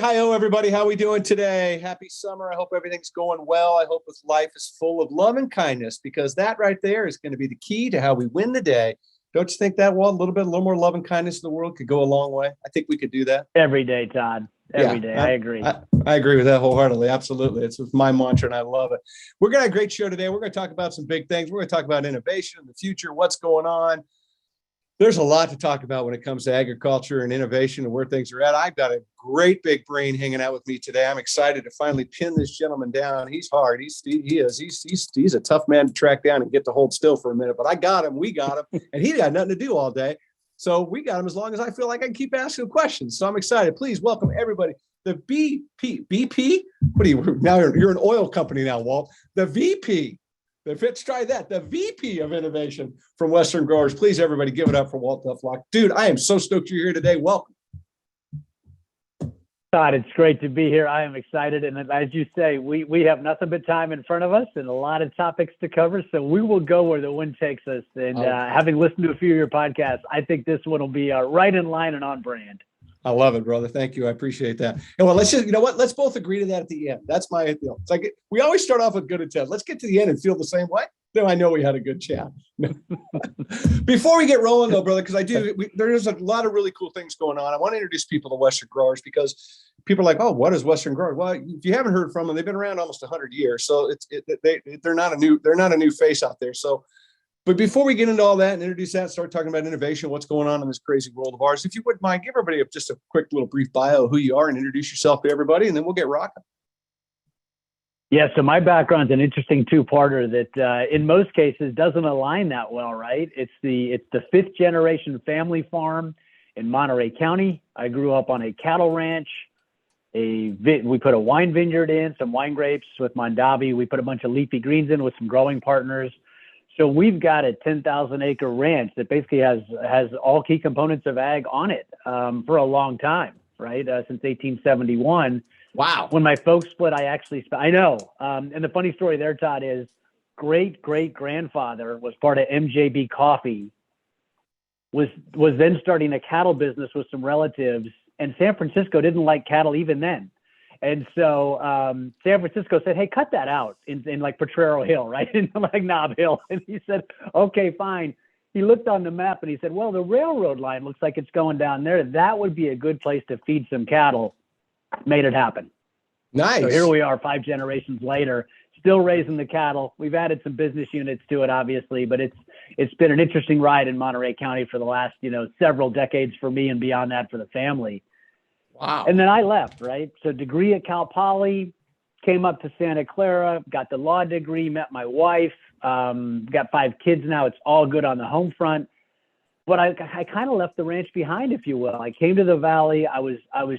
Hi-ho, everybody. How we doing today? Happy summer. I hope everything's going well. I hope this life is full of love and kindness, because that right there is going to be the key to how we win the day. Don't you think that, Walt? A little more love and kindness in the world could go a long way. I think we could do that. Every day, Todd. Every day. I agree. I agree with that wholeheartedly. Absolutely. It's my mantra, and I love it. We're going to have a great show today. We're going to talk about some big things. We're going to talk about innovation in the future, what's going on. There's a lot to talk about when it comes to agriculture and innovation and where things are at. I've got a great big brain hanging out with me today. I'm excited to finally pin this gentleman down. He's hard. He's a tough man to track down and get to hold still for a minute. But I got him. We got him, and he got nothing to do all day. So we got him as long as I feel like I can keep asking him questions. So I'm excited. Please welcome everybody. The BP. What are you now? You're an oil company now, Walt. The VP. Let's try that. The VP of Innovation from Western Growers. Please, everybody, give it up for Walt Duflock. Dude, I am so stoked you're here today. Welcome. Todd, it's great to be here. I am excited. And as you say, we have nothing but time in front of us and a lot of topics to cover. So we will go where the wind takes us. And having listened to a few of your podcasts, I think this one will be right in line and on brand. I love it, brother. Thank you. I appreciate that. And well, let's just, you know what? Let's both agree to that at the end. That's my, it's like we always start off with good intent. Let's get to the end and feel the same way. Then I know we had a good chat. Before we get rolling, though, brother, because there's a lot of really cool things going on. I want to introduce people to Western Growers, because people are like, oh, what is Western Growers? Well, if you haven't heard from them, they've been around almost 100 years, so they're not a new face out there. So. But before we get into all that and introduce that and start talking about innovation, what's going on in this crazy world of ours, if you wouldn't mind, give everybody just a quick little brief bio of who you are and introduce yourself to everybody, and then we'll get rocking. Yeah, so my background's an interesting two-parter that in most cases doesn't align that well, right? It's the fifth generation family farm in Monterey County. I grew up on a cattle ranch. We put a wine vineyard in, some wine grapes with Mondavi. We put a bunch of leafy greens in with some growing partners. So we've got a 10,000 acre ranch that basically has all key components of ag on it for a long time, right? Since 1871. Wow. When my folks split, I know. And the funny story there, Todd, is great-great-grandfather was part of MJB Coffee, was then starting a cattle business with some relatives, and San Francisco didn't like cattle even then. And so San Francisco said, hey, cut that out in like Potrero Hill, right? In like Knob Hill. And he said, okay, fine. He looked on the map and he said, well, the railroad line looks like it's going down there. That would be a good place to feed some cattle. Made it happen. Nice. So here we are 5 generations later, still raising the cattle. We've added some business units to it, obviously, but it's been an interesting ride in Monterey County for the last, several decades for me, and beyond that for the family. Wow. And then I left, right? So degree at Cal Poly, came up to Santa Clara, got the law degree, met my wife, got 5 kids now. It's all good on the home front. But I kind of left the ranch behind, if you will. I came to the Valley. I was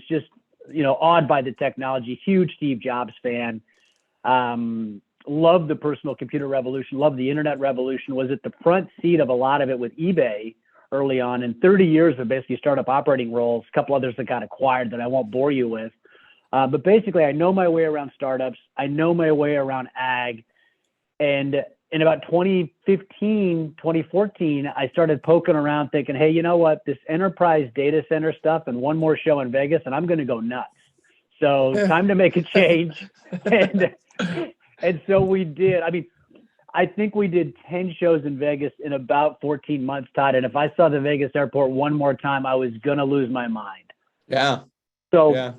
just, awed by the technology, huge Steve Jobs fan. Loved the personal computer revolution, loved the internet revolution, was at the front seat of a lot of it with eBay early on, and 30 years of basically startup operating roles, a couple others that got acquired that I won't bore you with. But basically, I know my way around startups. I know my way around ag. And in about 2015, 2014, I started poking around thinking, hey, you know what? This enterprise data center stuff and one more show in Vegas, and I'm going to go nuts. So time to make a change. And so we did. I think we did 10 shows in Vegas in about 14 months, Todd. And if I saw the Vegas airport one more time, I was going to lose my mind. Yeah. So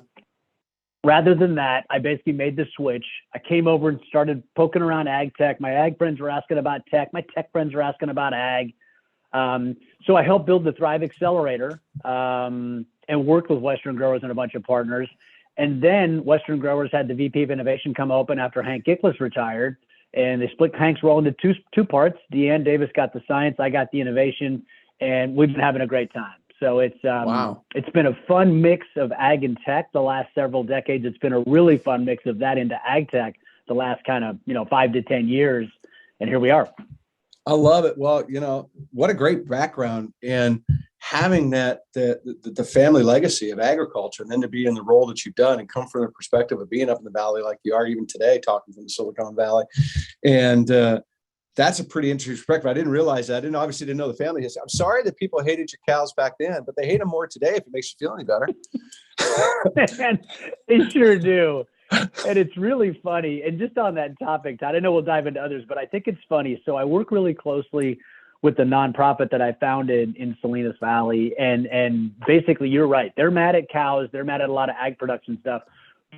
rather than that, I basically made the switch. I came over and started poking around ag tech. My ag friends were asking about tech. My tech friends were asking about ag. So I helped build the Thrive Accelerator and worked with Western Growers and a bunch of partners. And then Western Growers had the VP of Innovation come open after Hank Gickless retired. And they split Hank's role into two parts. Deanne Davis got the science, I got the innovation, and we've been having a great time. So it's It's been a fun mix of ag and tech the last several decades. It's been a really fun mix of that into ag tech the last kind of 5 to 10 years, and here we are. I love it. Well, what a great background, and having that the family legacy of agriculture, and then to be in the role that you've done and come from the perspective of being up in the Valley like you are even today, talking from the Silicon Valley. And that's a pretty interesting perspective. I didn't realize that. I obviously didn't know the family history. I'm sorry that people hated your cows back then, but they hate them more today if it makes you feel any better. And they sure do. And it's really funny. And just on that topic, Todd, I know we'll dive into others, but I think it's funny. So I work really closely with the nonprofit that I founded in Salinas Valley. And basically, you're right. They're mad at cows. They're mad at a lot of ag production stuff.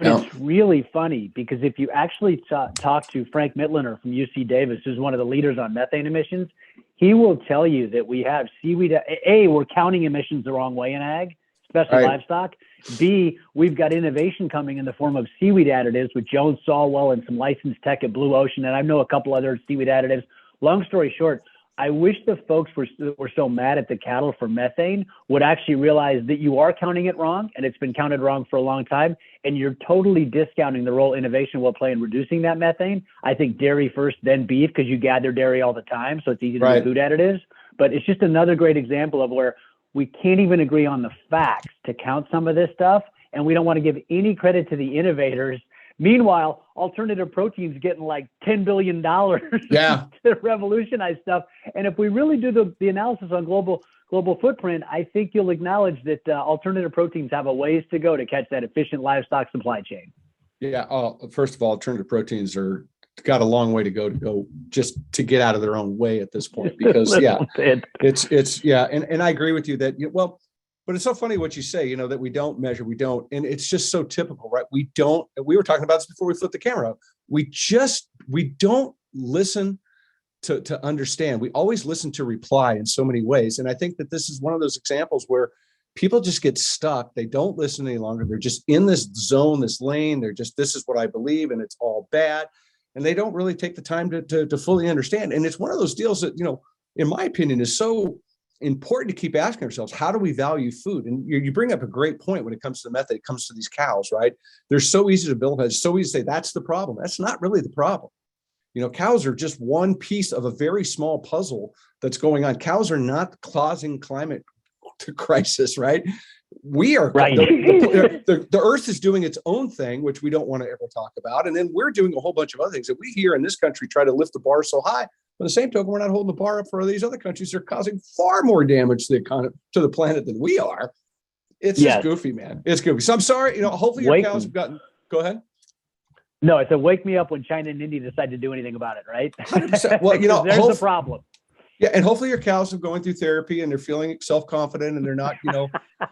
But it's really funny because if you actually talk to Frank Mittliner from UC Davis, who's one of the leaders on methane emissions, he will tell you that we have seaweed. A, we're counting emissions the wrong way in ag, especially livestock. B, we've got innovation coming in the form of seaweed additives with Jones Sawwell and some licensed tech at Blue Ocean. And I know a couple other seaweed additives. Long story short, I wish the folks were so mad at the cattle for methane would actually realize that you are counting it wrong, and it's been counted wrong for a long time, and you're totally discounting the role innovation will play in reducing that methane. I think dairy first, then beef, because you gather dairy all the time, so it's easy to do food additives. But it's just another great example of where we can't even agree on the facts to count some of this stuff, and we don't want to give any credit to the innovators. Meanwhile, alternative proteins getting like $10 billion to revolutionize stuff. And if we really do the analysis on global footprint, I think you'll acknowledge that alternative proteins have a ways to go to catch that efficient livestock supply chain. Yeah. First of all, alternative proteins got a long way to go just to get out of their own way at this point, because it's and I agree with you that, but it's so funny what you say, that we don't measure, and it's just so typical, right? We were talking about this before we flipped the camera. We don't listen to understand. We always listen to reply in so many ways. And I think that this is one of those examples where people just get stuck. They don't listen any longer. They're just in this zone, this lane. This is what I believe, and it's all bad. And they don't really take the time to fully understand. And it's one of those deals that, in my opinion, is so important to keep asking ourselves, how do we value food? And you bring up a great point when it comes to the method. It comes to these cows, right? They're so easy to build. It's so easy to say that's the problem. That's not really the problem. Cows are just one piece of a very small puzzle that's going on. Cows are not causing climate crisis, right? We are. Right. The earth is doing its own thing, which we don't want to ever talk about. And then we're doing a whole bunch of other things that we here in this country try to lift the bar so high. But at the same token, we're not holding the bar up for these other countries. They're causing far more damage to the economy, to the planet than we are. It's just goofy, man. It's goofy. So I'm sorry. Hopefully your cows have gotten. Go ahead. No, I said wake me up when China and India decide to do anything about it, right? 100%. Well, there's the problem. Yeah, and hopefully your cows are going through therapy and they're feeling self-confident and they're not,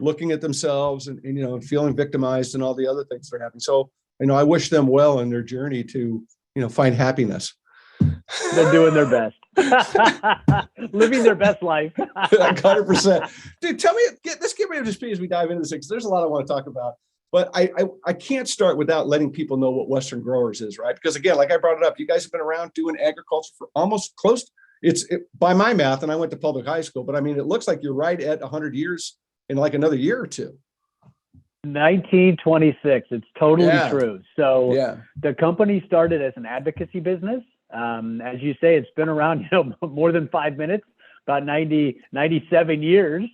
looking at themselves and feeling victimized and all the other things that are happening. So, I wish them well in their journey to, find happiness. They're doing their best, living their best life. 100%. Dude, tell me, let's get rid of this as we dive into this, because there's a lot I want to talk about. But I can't start without letting people know what Western Growers is, right? Because again, like I brought it up, you guys have been around doing agriculture for almost close. By my math, and I went to public high school, but I mean, it looks like you're right at 100 years in like another year or two. 1926. It's totally true. So the company started as an advocacy business. As you say, it's been around, more than 5 minutes, about 97 years.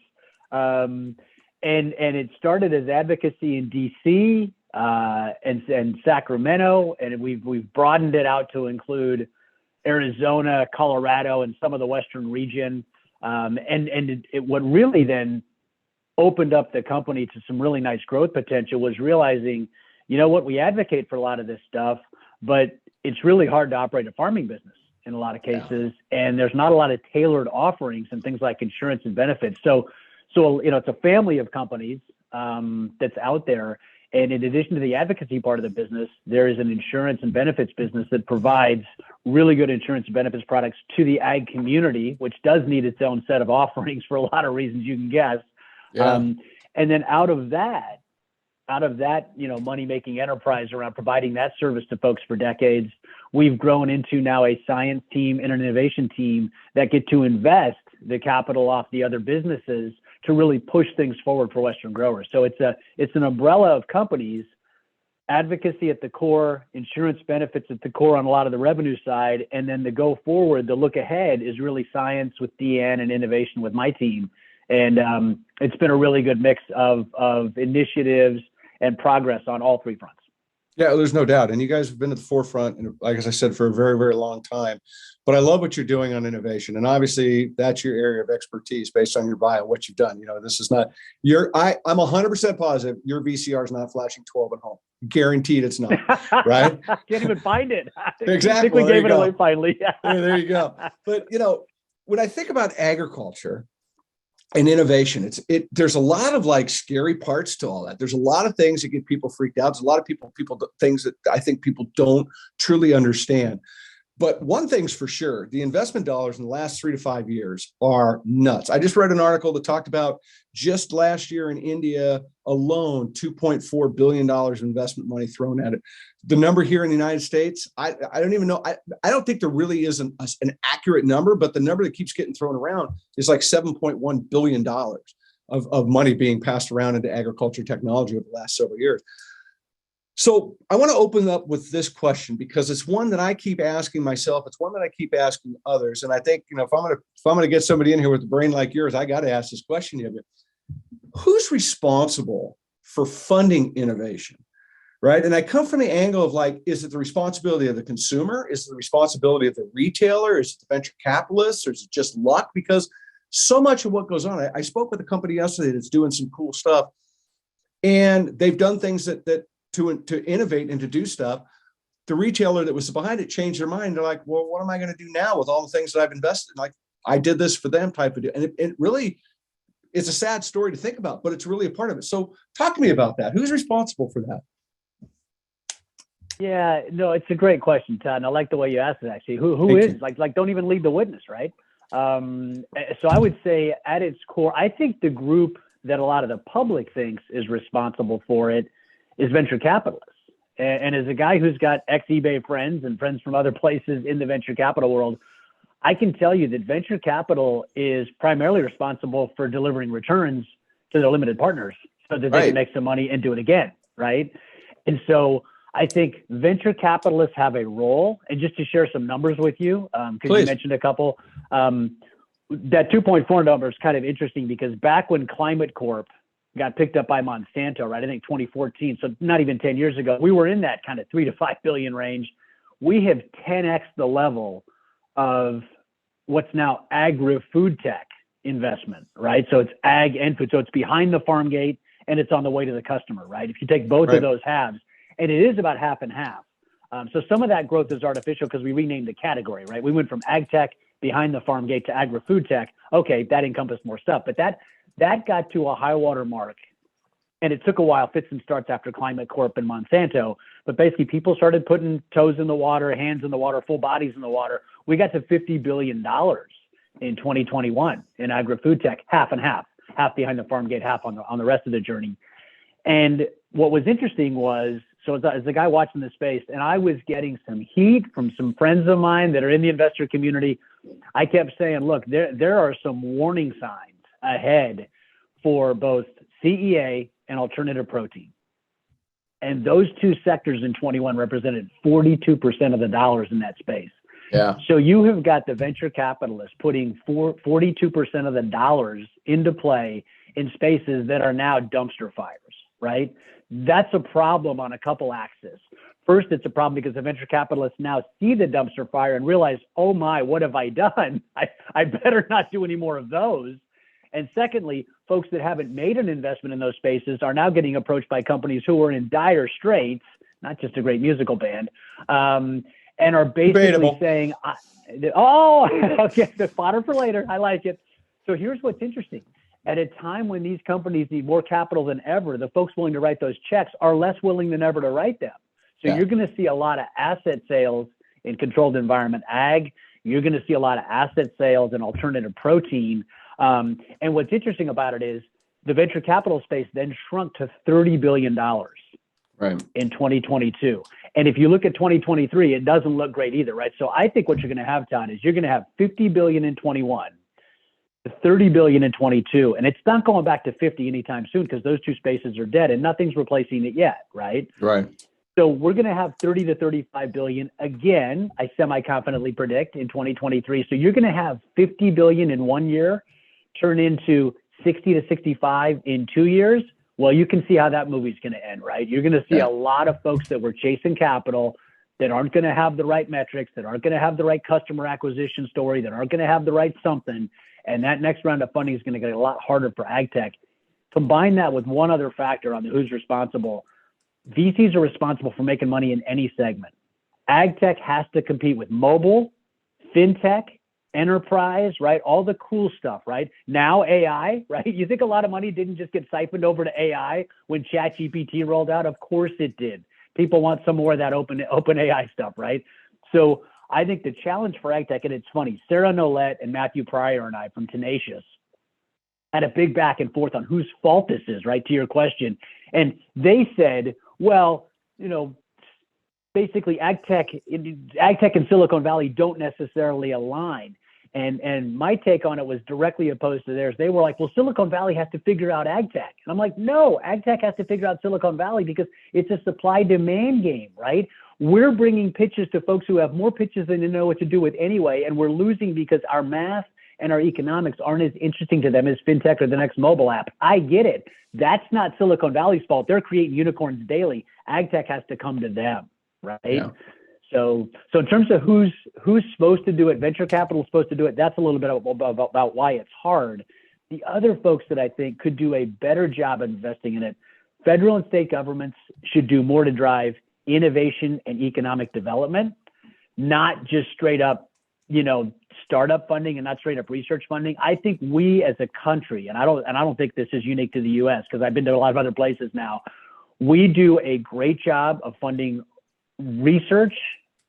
And it started as advocacy in DC and Sacramento, and we've broadened it out to include Arizona, Colorado, and some of the Western region. What really then opened up the company to some really nice growth potential was realizing, we advocate for a lot of this stuff, but it's really hard to operate a farming business in a lot of cases. And there's not a lot of tailored offerings and things like insurance and benefits. So it's a family of companies that's out there. And in addition to the advocacy part of the business, there is an insurance and benefits business that provides really good insurance and benefits products to the ag community, which does need its own set of offerings for a lot of reasons you can guess. And then out of that, money-making enterprise around providing that service to folks for decades, we've grown into now a science team and an innovation team that get to invest the capital off the other businesses to really push things forward for Western growers. So it's an umbrella of companies, advocacy at the core, insurance benefits at the core on a lot of the revenue side, and then the go forward, the look ahead is really science with Deanne and innovation with my team. And it's been a really good mix of initiatives and progress on all three fronts. Yeah, there's no doubt. And you guys have been at the forefront, and like as I said, for a very, very long time. But I love what you're doing on innovation. And obviously that's your area of expertise based on your bio, what you've done. This is not I'm 100% positive your VCR is not flashing 12 at home. Guaranteed it's not. Right. Can't even find it. Exactly. I think we gave it away finally. There you go. But when I think about agriculture and innovation, there's a lot of like scary parts to all that. There's a lot of things that get people freaked out. There's a lot of things that I think people don't truly understand. But one thing's for sure, the investment dollars in the last 3 to 5 years are nuts. I just read an article that talked about just last year in India alone, $2.4 billion of investment money thrown at it. The number here in the United States, I don't even know. I don't think there really is an accurate number, but the number that keeps getting thrown around is like $7.1 billion of money being passed around into agriculture technology over the last several years. So I want to open up with this question because it's one that I keep asking myself. It's one that I keep asking others. And I think, if I'm going to get somebody in here with a brain like yours, I got to ask this question of you. Who's responsible for funding innovation? Right. And I come from the angle of like, is it the responsibility of the consumer? Is it the responsibility of the retailer? Is it the venture capitalists? Or is it just luck? Because so much of what goes on, I spoke with a company yesterday that's doing some cool stuff, and they've done things that to innovate and to do stuff. The retailer that was behind it changed their mind. They're like, well, what am I going to do now with all the things that I've invested in? Like, I did this for them type of deal. And it really, it's a sad story to think about, but it's really a part of it. So talk to me about that. Who's responsible for that? Yeah, no, it's a great question, Todd. And I like the way you asked it, actually. Who is? Like, don't even lead the witness, right? So I would say at its core, I think the group that a lot of the public thinks is responsible for it is venture capitalists. And as a guy who's got ex-eBay friends and friends from other places in the venture capital world, I can tell you that venture capital is primarily responsible for delivering returns to their limited partners so that they can make some money and do it again, right? And so I think venture capitalists have a role. And just to share some numbers with you, because you mentioned a couple, that 2.4 number is kind of interesting because back when Climate Corp got picked up by Monsanto, right? I think 2014. So not even 10 years ago, we were in that kind of 3 to 5 billion range. We have 10x the level of what's now agri-food tech investment, right? So it's ag and food. So it's behind the farm gate and it's on the way to the customer, right? If you take both of those halves, and it is about half and half. So some of that growth is artificial because we renamed the category, right? We went from ag tech behind the farm gate to agri-food tech. Okay, that encompassed more stuff, but that got to a high water mark, and it took a while, fits and starts after Climate Corp and Monsanto. But basically, people started putting toes in the water, hands in the water, full bodies in the water. We got to $50 billion in 2021 in agri-food tech, half and half behind the farm gate, half on the rest of the journey. And what was interesting was, so as a guy watching this space, and I was getting some heat from some friends of mine that are in the investor community, I kept saying, look, there are some warning signs ahead for both CEA and alternative protein. And those two sectors in 21 represented 42% of the dollars in that space. Yeah. So you have got the venture capitalists putting 42% of the dollars into play in spaces that are now dumpster fires, right? That's a problem on a couple axes. First, it's a problem because the venture capitalists now see the dumpster fire and realize, oh my, what have I done? I better not do any more of those. And secondly, folks that haven't made an investment in those spaces are now getting approached by companies who are in dire straits, not just a great musical band, and are basically saying, okay, the fodder for later. I like it. So here's what's interesting. At a time when these companies need more capital than ever, the folks willing to write those checks are less willing than ever to write them. So you're going to see a lot of asset sales in controlled environment ag. You're going to see a lot of asset sales in alternative protein. And what's interesting about it is the venture capital space then shrunk to $30 billion in 2022. And if you look at 2023, it doesn't look great either, right? So I think what you're going to have, Todd, is you're going to have 50 billion in 21, 30 billion in 22, and it's not going back to 50 anytime soon because those two spaces are dead and nothing's replacing it yet, right? Right. So we're going to have 30 to 35 billion again, I semi-confidently predict in 2023. So you're going to have 50 billion in 1 year turn into 60 to 65 in 2 years Well, you can see how that movie's going to end, right? You're going to see a lot of folks that were chasing capital that aren't going to have the right metrics, that aren't going to have the right customer acquisition story, that aren't going to have the right something. And that next round of funding is going to get a lot harder for ag tech. Combine that with one other factor on the who's responsible. VCs are responsible for making money in any segment. Ag tech has to compete with mobile, fintech, enterprise, right? All the cool stuff, right? Now AI, right? You think a lot of money didn't just get siphoned over to AI when ChatGPT rolled out? Of course it did. People want some more of that open AI stuff, right? So I think the challenge for ag tech, and it's funny, Sarah Nolette and Matthew Pryor and I from Tenacious had a big back and forth on whose fault this is, right? To your question. And they said, well, you know, basically ag tech and Silicon Valley don't necessarily align. And my take on it was directly opposed to theirs. They were like, well, Silicon Valley has to figure out ag tech. And I'm like, no, ag tech has to figure out Silicon Valley because it's a supply demand game, right? We're bringing pitches to folks who have more pitches than they know what to do with anyway. And we're losing because our math and our economics aren't as interesting to them as fintech or the next mobile app. I get it. That's not Silicon Valley's fault. They're creating unicorns daily. Ag tech has to come to them, right? Yeah. So in terms of who's supposed to do it, venture capital is supposed to do it. That's a little bit about why it's hard. The other folks that I think could do a better job of investing in it, federal and state governments should do more to drive innovation and economic development, not just straight up, you know, startup funding and not straight up research funding. I think we as a country, and I don't think this is unique to the U.S. because I've been to a lot of other places now. We do a great job of funding research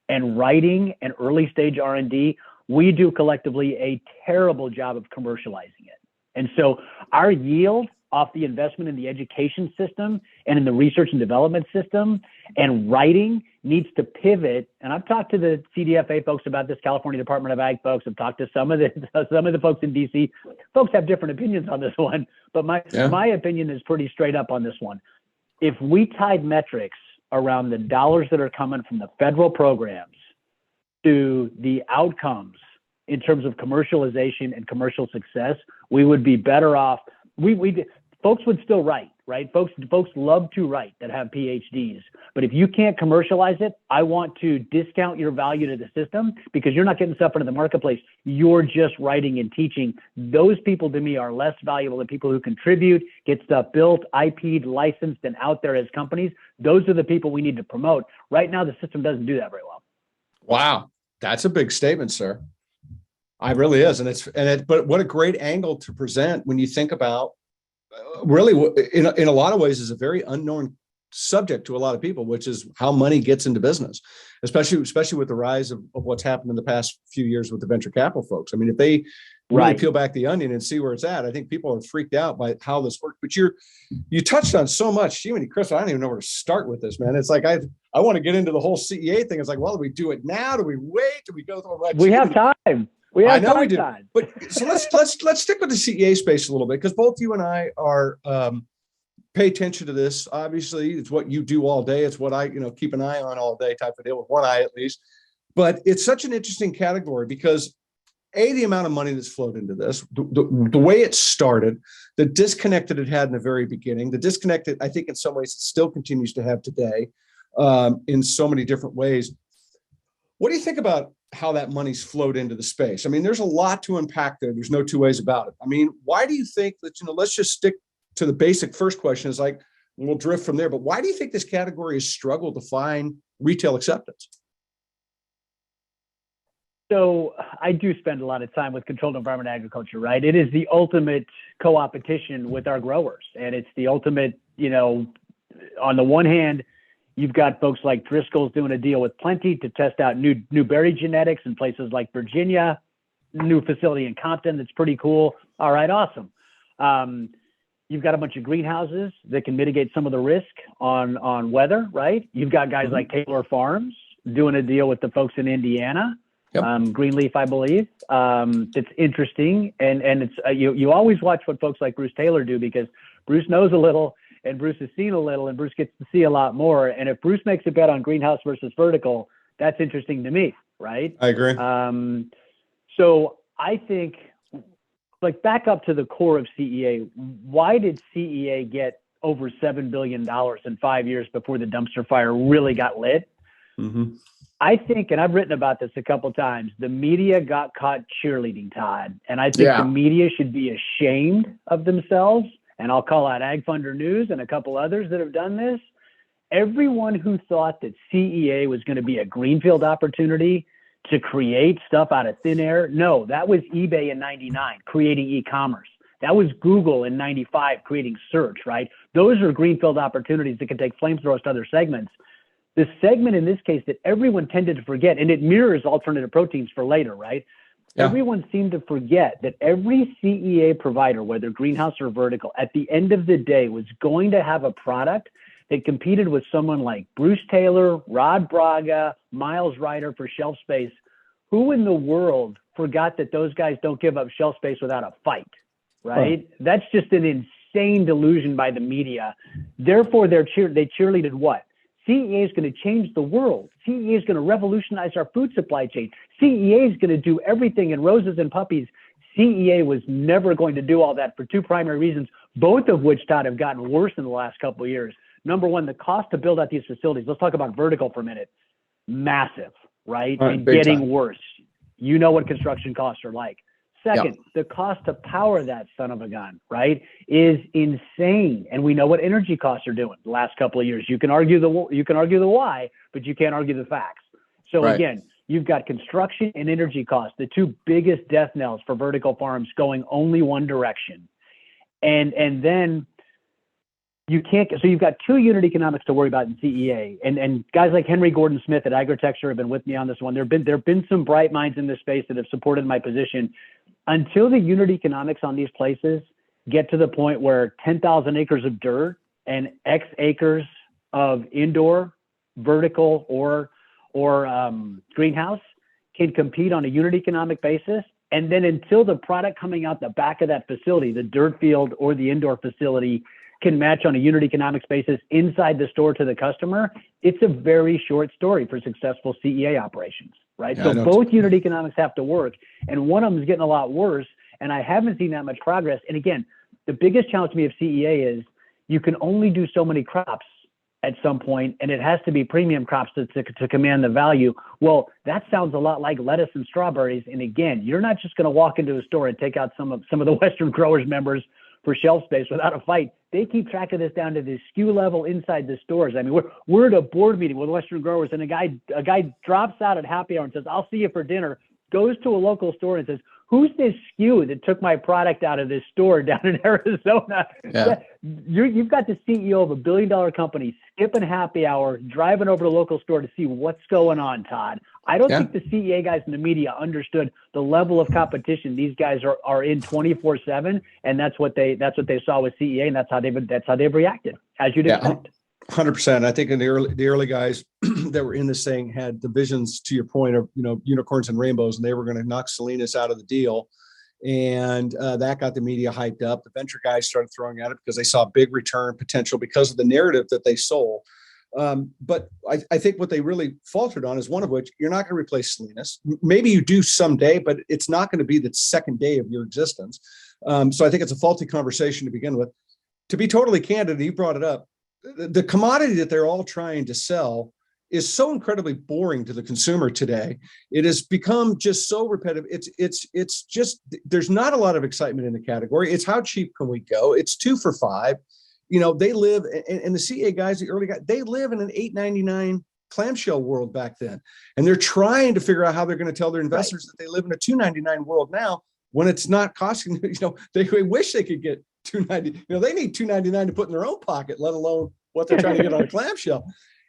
and writing and early stage R&D. We do collectively a terrible job of commercializing it. And so our yield off the investment in the education system and in the research and development system and writing needs to pivot. And I've talked to the CDFA folks about this, California Department of Ag folks. I've talked to some of the folks in DC. Folks have different opinions on this one, but my opinion is pretty straight up on this one. If we tied metrics around the dollars that are coming from the federal programs to the outcomes in terms of commercialization and commercial success, we would be better off. Folks would still write, right? Folks love to write that have PhDs. But if you can't commercialize it, I want to discount your value to the system because you're not getting stuff into the marketplace. You're just writing and teaching. Those people to me are less valuable than people who contribute, get stuff built, IP'd, licensed, and out there as companies. Those are the people we need to promote. Right now, the system doesn't do that very well. Wow. That's a big statement, sir. It really is. But what a great angle to present when you think about really, in a lot of ways, is a very unknown subject to a lot of people, which is how money gets into business, especially with the rise of what's happened in the past few years with the venture capital folks. I mean, if they really peel back the onion and see where it's at, I think people are freaked out by how this works. But you touched on so much, Chris. I don't even know where to start with this, man. It's like I want to get into the whole CEA thing. It's like, well, do we do it now? Do we wait? Do we go through a We have time. I know we do. Time. But so let's stick with the CEA space a little bit, because both you and I are pay attention to this. Obviously, it's what you do all day. It's what I keep an eye on all day, type of deal, with one eye at least. But it's such an interesting category because the amount of money that's flowed into this, the way it started, the disconnect that it had in the very beginning, the disconnect that I think in some ways it still continues to have today, in so many different ways. What do you think about how that money's flowed into the space? I mean, there's a lot to unpack there. There's no two ways about it. I mean, why do you think that, let's just stick to the basic first question, is like, we'll drift from there, but why do you think this category has struggled to find retail acceptance? So I do spend a lot of time with controlled environment agriculture, right? It is the ultimate co-opetition with our growers. And it's the ultimate, on the one hand, you've got folks like Driscoll's doing a deal with Plenty to test out new berry genetics in places like Virginia, new facility in Compton that's pretty cool. All right, awesome. You've got a bunch of greenhouses that can mitigate some of the risk on weather, right? You've got guys like Taylor Farms doing a deal with the folks in Indiana, Greenleaf, I believe. It's interesting, and it's you always watch what folks like Bruce Taylor do, because Bruce knows a little, and Bruce has seen a little, and Bruce gets to see a lot more. And if Bruce makes a bet on greenhouse versus vertical, that's interesting to me, right? I agree. So I think, like, back up to the core of CEA, why did CEA get over $7 billion in 5 years before the dumpster fire really got lit. Mm-hmm. I think, and I've written about this a couple of times, the media got caught cheerleading, Todd. And I think the media should be ashamed of themselves. And I'll call out Ag Funder News and a couple others that have done this. Everyone who thought that CEA was going to be a greenfield opportunity to create stuff out of thin air. No, that was eBay in 99, creating e-commerce. That was Google in 95, creating search, right? Those are greenfield opportunities that can take flamethrowers to other segments. The segment in this case that everyone tended to forget, and it mirrors alternative proteins for later, right? Yeah. Everyone seemed to forget that every CEA provider, whether greenhouse or vertical, at the end of the day was going to have a product that competed with someone like Bruce Taylor, Rod Braga, Miles Ryder for shelf space. Who in the world forgot that those guys don't give up shelf space without a fight, right? Oh. That's just an insane delusion by the media. Therefore, they cheerleaded what? CEA is going to change the world. CEA is going to revolutionize our food supply chain. CEA is going to do everything in roses and puppies. CEA was never going to do all that for two primary reasons, both of which, Todd, have gotten worse in the last couple of years. Number one, the cost to build out these facilities. Let's talk about vertical for a minute. Massive, right? And getting worse. You know what construction costs are like. Second, the cost to power that son of a gun, right, is insane. And we know what energy costs are doing the last couple of years. You can argue the why, but you can't argue the facts. So again, you've got construction and energy costs, the two biggest death knells for vertical farms going only one direction. And then you can't, so you've got two unit economics to worry about in CEA. And guys like Henry Gordon Smith at Agritexture have been with me on this one. There have been some bright minds in this space that have supported my position. Until the unit economics on these places get to the point where 10,000 acres of dirt and X acres of indoor, vertical, or greenhouse can compete on a unit economic basis, and then until the product coming out the back of that facility, the dirt field or the indoor facility, can match on a unit economics basis inside the store to the customer, it's a very short story for successful CEA operations, right? Yeah, so both unit economics have to work, and one of them is getting a lot worse, and I haven't seen that much progress. And again, the biggest challenge to me of CEA is you can only do so many crops at some point, and it has to be premium crops to command the value. Well, that sounds a lot like lettuce and strawberries. And again, you're not just going to walk into a store and take out some of the Western Growers members for shelf space without a fight. They keep track of this down to the SKU level inside the stores. I mean, we're at a board meeting with Western Growers, and a guy drops out at happy hour and says, "I'll see you for dinner," goes to a local store and says, "Who's this SKU that took my product out of this store down in Arizona?" Yeah. You've got the CEO of a $1 billion company skipping happy hour, driving over to the local store to see what's going on, Todd. I don't think the CEA guys in the media understood the level of competition these guys are in 24/7, and that's what they saw with CEA, and that's how they've reacted, as you'd expect. 100%. I think in the early guys that were in this thing had the visions, to your point, of unicorns and rainbows, and they were going to knock Salinas out of the deal, and that got the media hyped up. The venture guys started throwing at it because they saw big return potential because of the narrative that they sold. But I think what they really faltered on is one of which, you're not going to replace Salinas. Maybe you do someday, but it's not going to be the second day of your existence. So I think it's a faulty conversation to begin with. To be totally candid, you brought it up. The commodity that they're all trying to sell is so incredibly boring to the consumer today. It has become just so repetitive. It's just, there's not a lot of excitement in the category. It's how cheap can we go? It's 2 for $5. They live, and the CA guys, the early guys, they live in an $8.99 clamshell world back then. And they're trying to figure out how they're going to tell their investors that they live in a $2.99 world now, when it's not costing, they wish they could get $2.90. They need $2.99 to put in their own pocket, let alone what they're trying to get on a clamshell.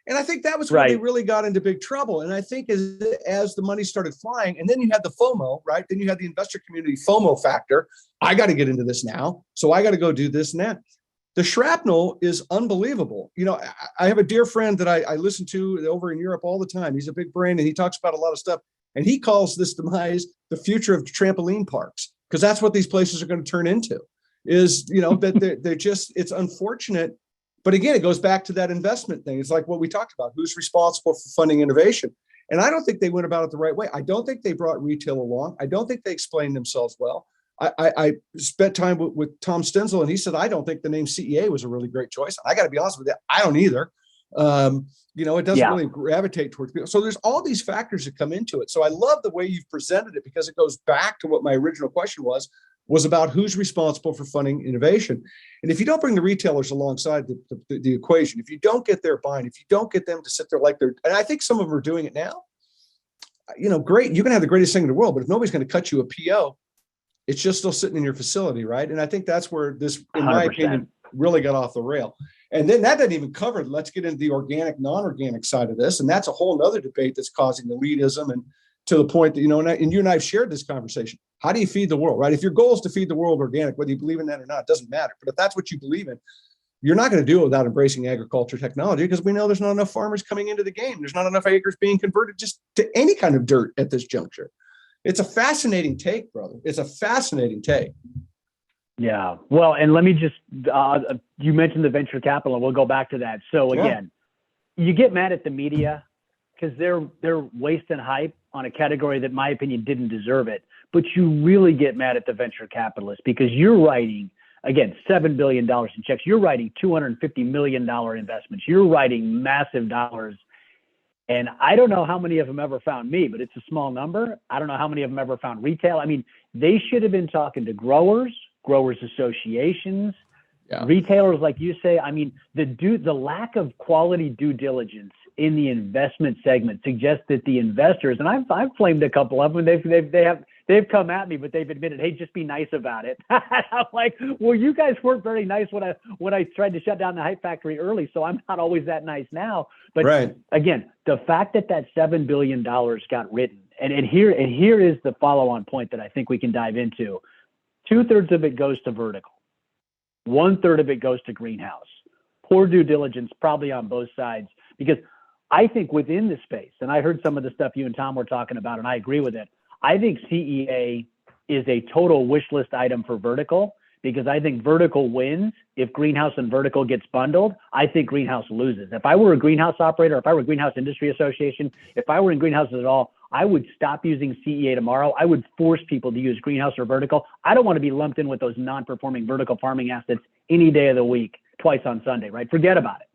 And I think that was where they really got into big trouble. And I think as the money started flying, and then you had the FOMO, right? Then you had the investor community FOMO factor. I got to get into this now, so I got to go do this and that. The shrapnel is unbelievable. I have a dear friend that I listen to over in Europe all the time. He's a big brain, and he talks about a lot of stuff. And he calls this demise the future of trampoline parks, because that's what these places are going to turn into. Is that they're just, it's unfortunate. But again, it goes back to that investment thing. It's like what we talked about. Who's responsible for funding innovation? And I don't think they went about it the right way. I don't think they brought retail along. I don't think they explained themselves well. I spent time with Tom Stenzel, and he said, I don't think the name CEA was a really great choice. I got to be honest with you, I don't either. It doesn't really gravitate towards people. So there's all these factors that come into it. So I love the way you've presented it, because it goes back to what my original question was about who's responsible for funding innovation. And if you don't bring the retailers alongside the equation, if you don't get their buy-in, if you don't get them to sit there like and I think some of them are doing it now, great. You can have the greatest thing in the world, but if nobody's going to cut you a PO, it's just still sitting in your facility, right? And I think that's where this, in 100%. my opinion, really got off the rail. And then that doesn't even cover, let's get into the organic, non-organic side of this. And that's a whole nother debate that's causing the elitism, and to the point that, and you and I have shared this conversation. How do you feed the world, right? If your goal is to feed the world organic, whether you believe in that or not, it doesn't matter. But if that's what you believe in, you're not going to do it without embracing agriculture technology, because we know there's not enough farmers coming into the game. There's not enough acres being converted just to any kind of dirt at this juncture. It's a fascinating take, brother. It's a fascinating take. Yeah. Well, and let me just, you mentioned the venture capital, and we'll go back to that. So again, you get mad at the media because they're wasting hype on a category that, in my opinion, didn't deserve it. But you really get mad at the venture capitalists, because you're writing, again, $7 billion in checks. You're writing $250 million investments. You're writing massive dollars. And I don't know how many of them ever found me, but it's a small number. I don't know how many of them ever found retail. I mean, they should have been talking to growers associations, retailers, like you say. I mean, the lack of quality due diligence in the investment segment suggests that the investors, and I've flamed a couple of them, they've come at me, but they've admitted, hey, just be nice about it. I'm like, well, you guys weren't very nice when I tried to shut down the hype factory early, so I'm not always that nice now. But again, the fact that $7 billion got written, and here is the follow-on point that I think we can dive into. 2/3 of it goes to vertical. 1/3 of it goes to greenhouse. Poor due diligence probably on both sides, because I think within the space, and I heard some of the stuff you and Tom were talking about, and I agree with it. I think CEA is a total wish list item for vertical, because I think vertical wins if greenhouse and vertical gets bundled. I think greenhouse loses. If I were a greenhouse operator, if I were a greenhouse industry association, if I were in greenhouses at all, I would stop using CEA tomorrow. I would force people to use greenhouse or vertical. I don't want to be lumped in with those non-performing vertical farming assets any day of the week, twice on Sunday, right? Forget about it.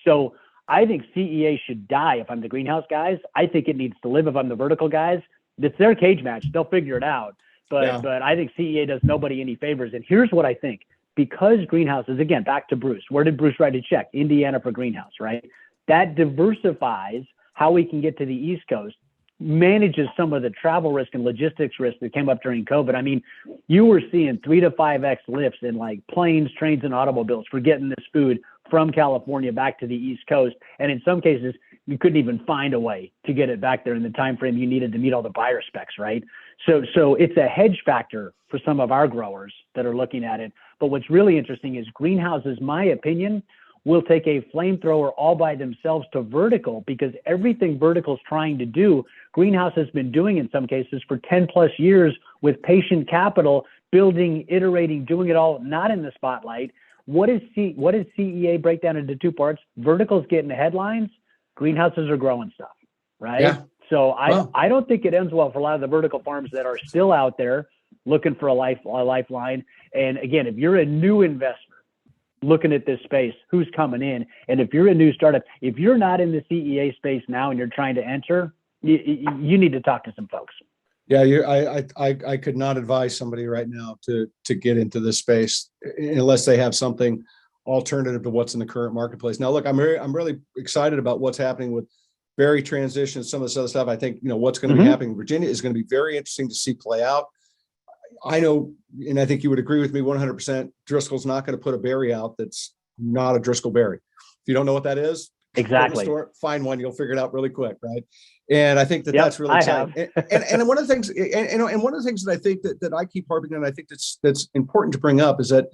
So I think CEA should die if I'm the greenhouse guys. I think it needs to live if I'm the vertical guys. It's their cage match. They'll figure it out. But I think CEA does nobody any favors. And here's what I think. Because greenhouses, again, back to Bruce. Where did Bruce write a check? Indiana for greenhouse, right? That diversifies how we can get to the East Coast, manages some of the travel risk and logistics risk that came up during COVID. I mean, you were seeing 3 to 5x lifts in like planes, trains, and automobiles for getting this food from California back to the East Coast. And in some cases, you couldn't even find a way to get it back there in the time frame you needed to meet all the buyer specs, right? So it's a hedge factor for some of our growers that are looking at it. But what's really interesting is greenhouses, my opinion, will take a flamethrower all by themselves to vertical, because everything vertical is trying to do, greenhouse has been doing in some cases for 10 plus years with patient capital, building, iterating, doing it all, not in the spotlight. What does CEA break down into 2 parts? Verticals getting the headlines, greenhouses are growing stuff, right? Yeah. So I don't think it ends well for a lot of the vertical farms that are still out there looking for a lifeline. And again, if you're a new investor looking at this space, who's coming in? And if you're a new startup, if you're not in the CEA space now and you're trying to enter, you need to talk to some folks. Yeah, I could not advise somebody right now to get into this space unless they have something alternative to what's in the current marketplace. Now, look, I'm really excited about what's happening with berry transition, some of this other stuff. I think what's going to be happening in Virginia is going to be very interesting to see play out. I know, and I think you would agree with me 100%. Driscoll's not going to put a berry out that's not a Driscoll berry. If you don't know what that is, exactly, store, find one. You'll figure it out really quick, right? And I think that's really exciting. And one of the things, and one of the things that I think that I keep harping on, I think that's important to bring up is that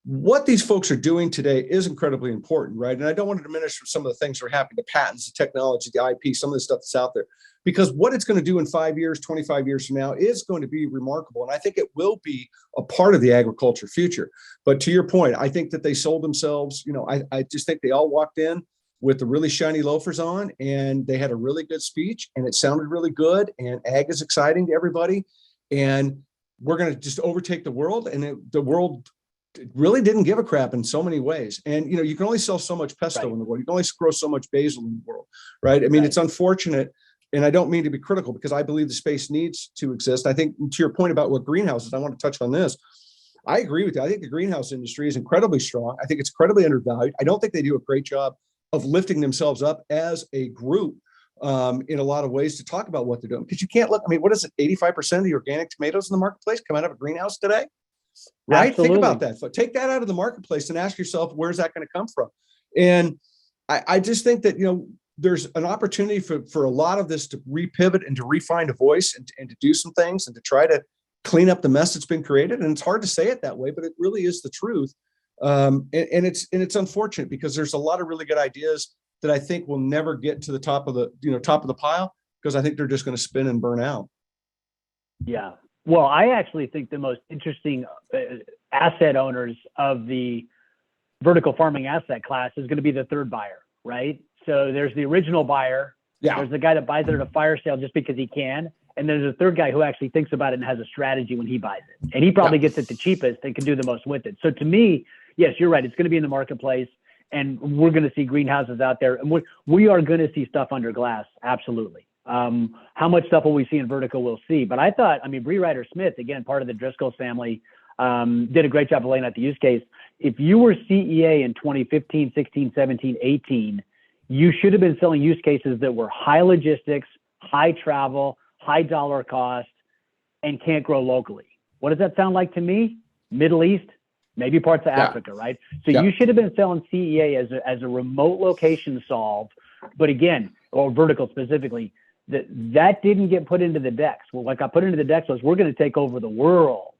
what these folks are doing today is incredibly important, right? And I don't want to diminish some of the things that are happening, the patents, the technology, the IP, some of the stuff that's out there, because what it's going to do in 5 years, 25 years from now is going to be remarkable. And I think it will be a part of the agriculture future. But to your point, I think that they sold themselves, I just think they all walked in with the really shiny loafers on, and they had a really good speech, and it sounded really good, and ag is exciting to everybody. And we're going to just overtake the world, and the world really didn't give a crap in so many ways. And you can only sell so much pesto in the world. You can only grow so much basil in the world, right? I mean, it's unfortunate, and I don't mean to be critical, because I believe the space needs to exist. I think, to your point about what greenhouses, I want to touch on this. I agree with you. I think the greenhouse industry is incredibly strong. I think it's incredibly undervalued. I don't think they do a great job of lifting themselves up as a group in a lot of ways to talk about what they're doing. Because you can't look, I mean, what is it? 85% of the organic tomatoes in the marketplace come out of a greenhouse today, right? Absolutely. Think about that. So take that out of the marketplace and ask yourself, where's that going to come from? And I just think that, there's an opportunity for a lot of this to repivot and to refine a voice and to do some things and to try to clean up the mess that's been created. And it's hard to say it that way, but it really is the truth. And it's unfortunate, because there's a lot of really good ideas that I think will never get to the top of the pile, because I think they're just going to spin and burn out. Yeah. Well, I actually think the most interesting asset owners of the vertical farming asset class is going to be the third buyer, right? So there's the original buyer. Yeah. There's the guy that buys it at a fire sale just because he can. And there's a third guy who actually thinks about it and has a strategy when he buys it. And he probably gets it the cheapest and can do the most with it. So to me, yes, you're right. It's going to be in the marketplace, and we're going to see greenhouses out there. And we are going to see stuff under glass. Absolutely. How much stuff will we see in vertical? We'll see. But I thought, Bree Ryder Smith, again, part of the Driscoll's family, did a great job of laying out the use case. If you were CEA in 2015, 16, 17, 18, you should have been selling use cases that were high logistics, high travel, high dollar cost, and can't grow locally. What does that sound like to me? Middle East, maybe parts of Africa, right? So you should have been selling CEA as a remote location solve, but again, or vertical specifically, that didn't get put into the decks. Well, what got put into the decks was, we're going to take over the world.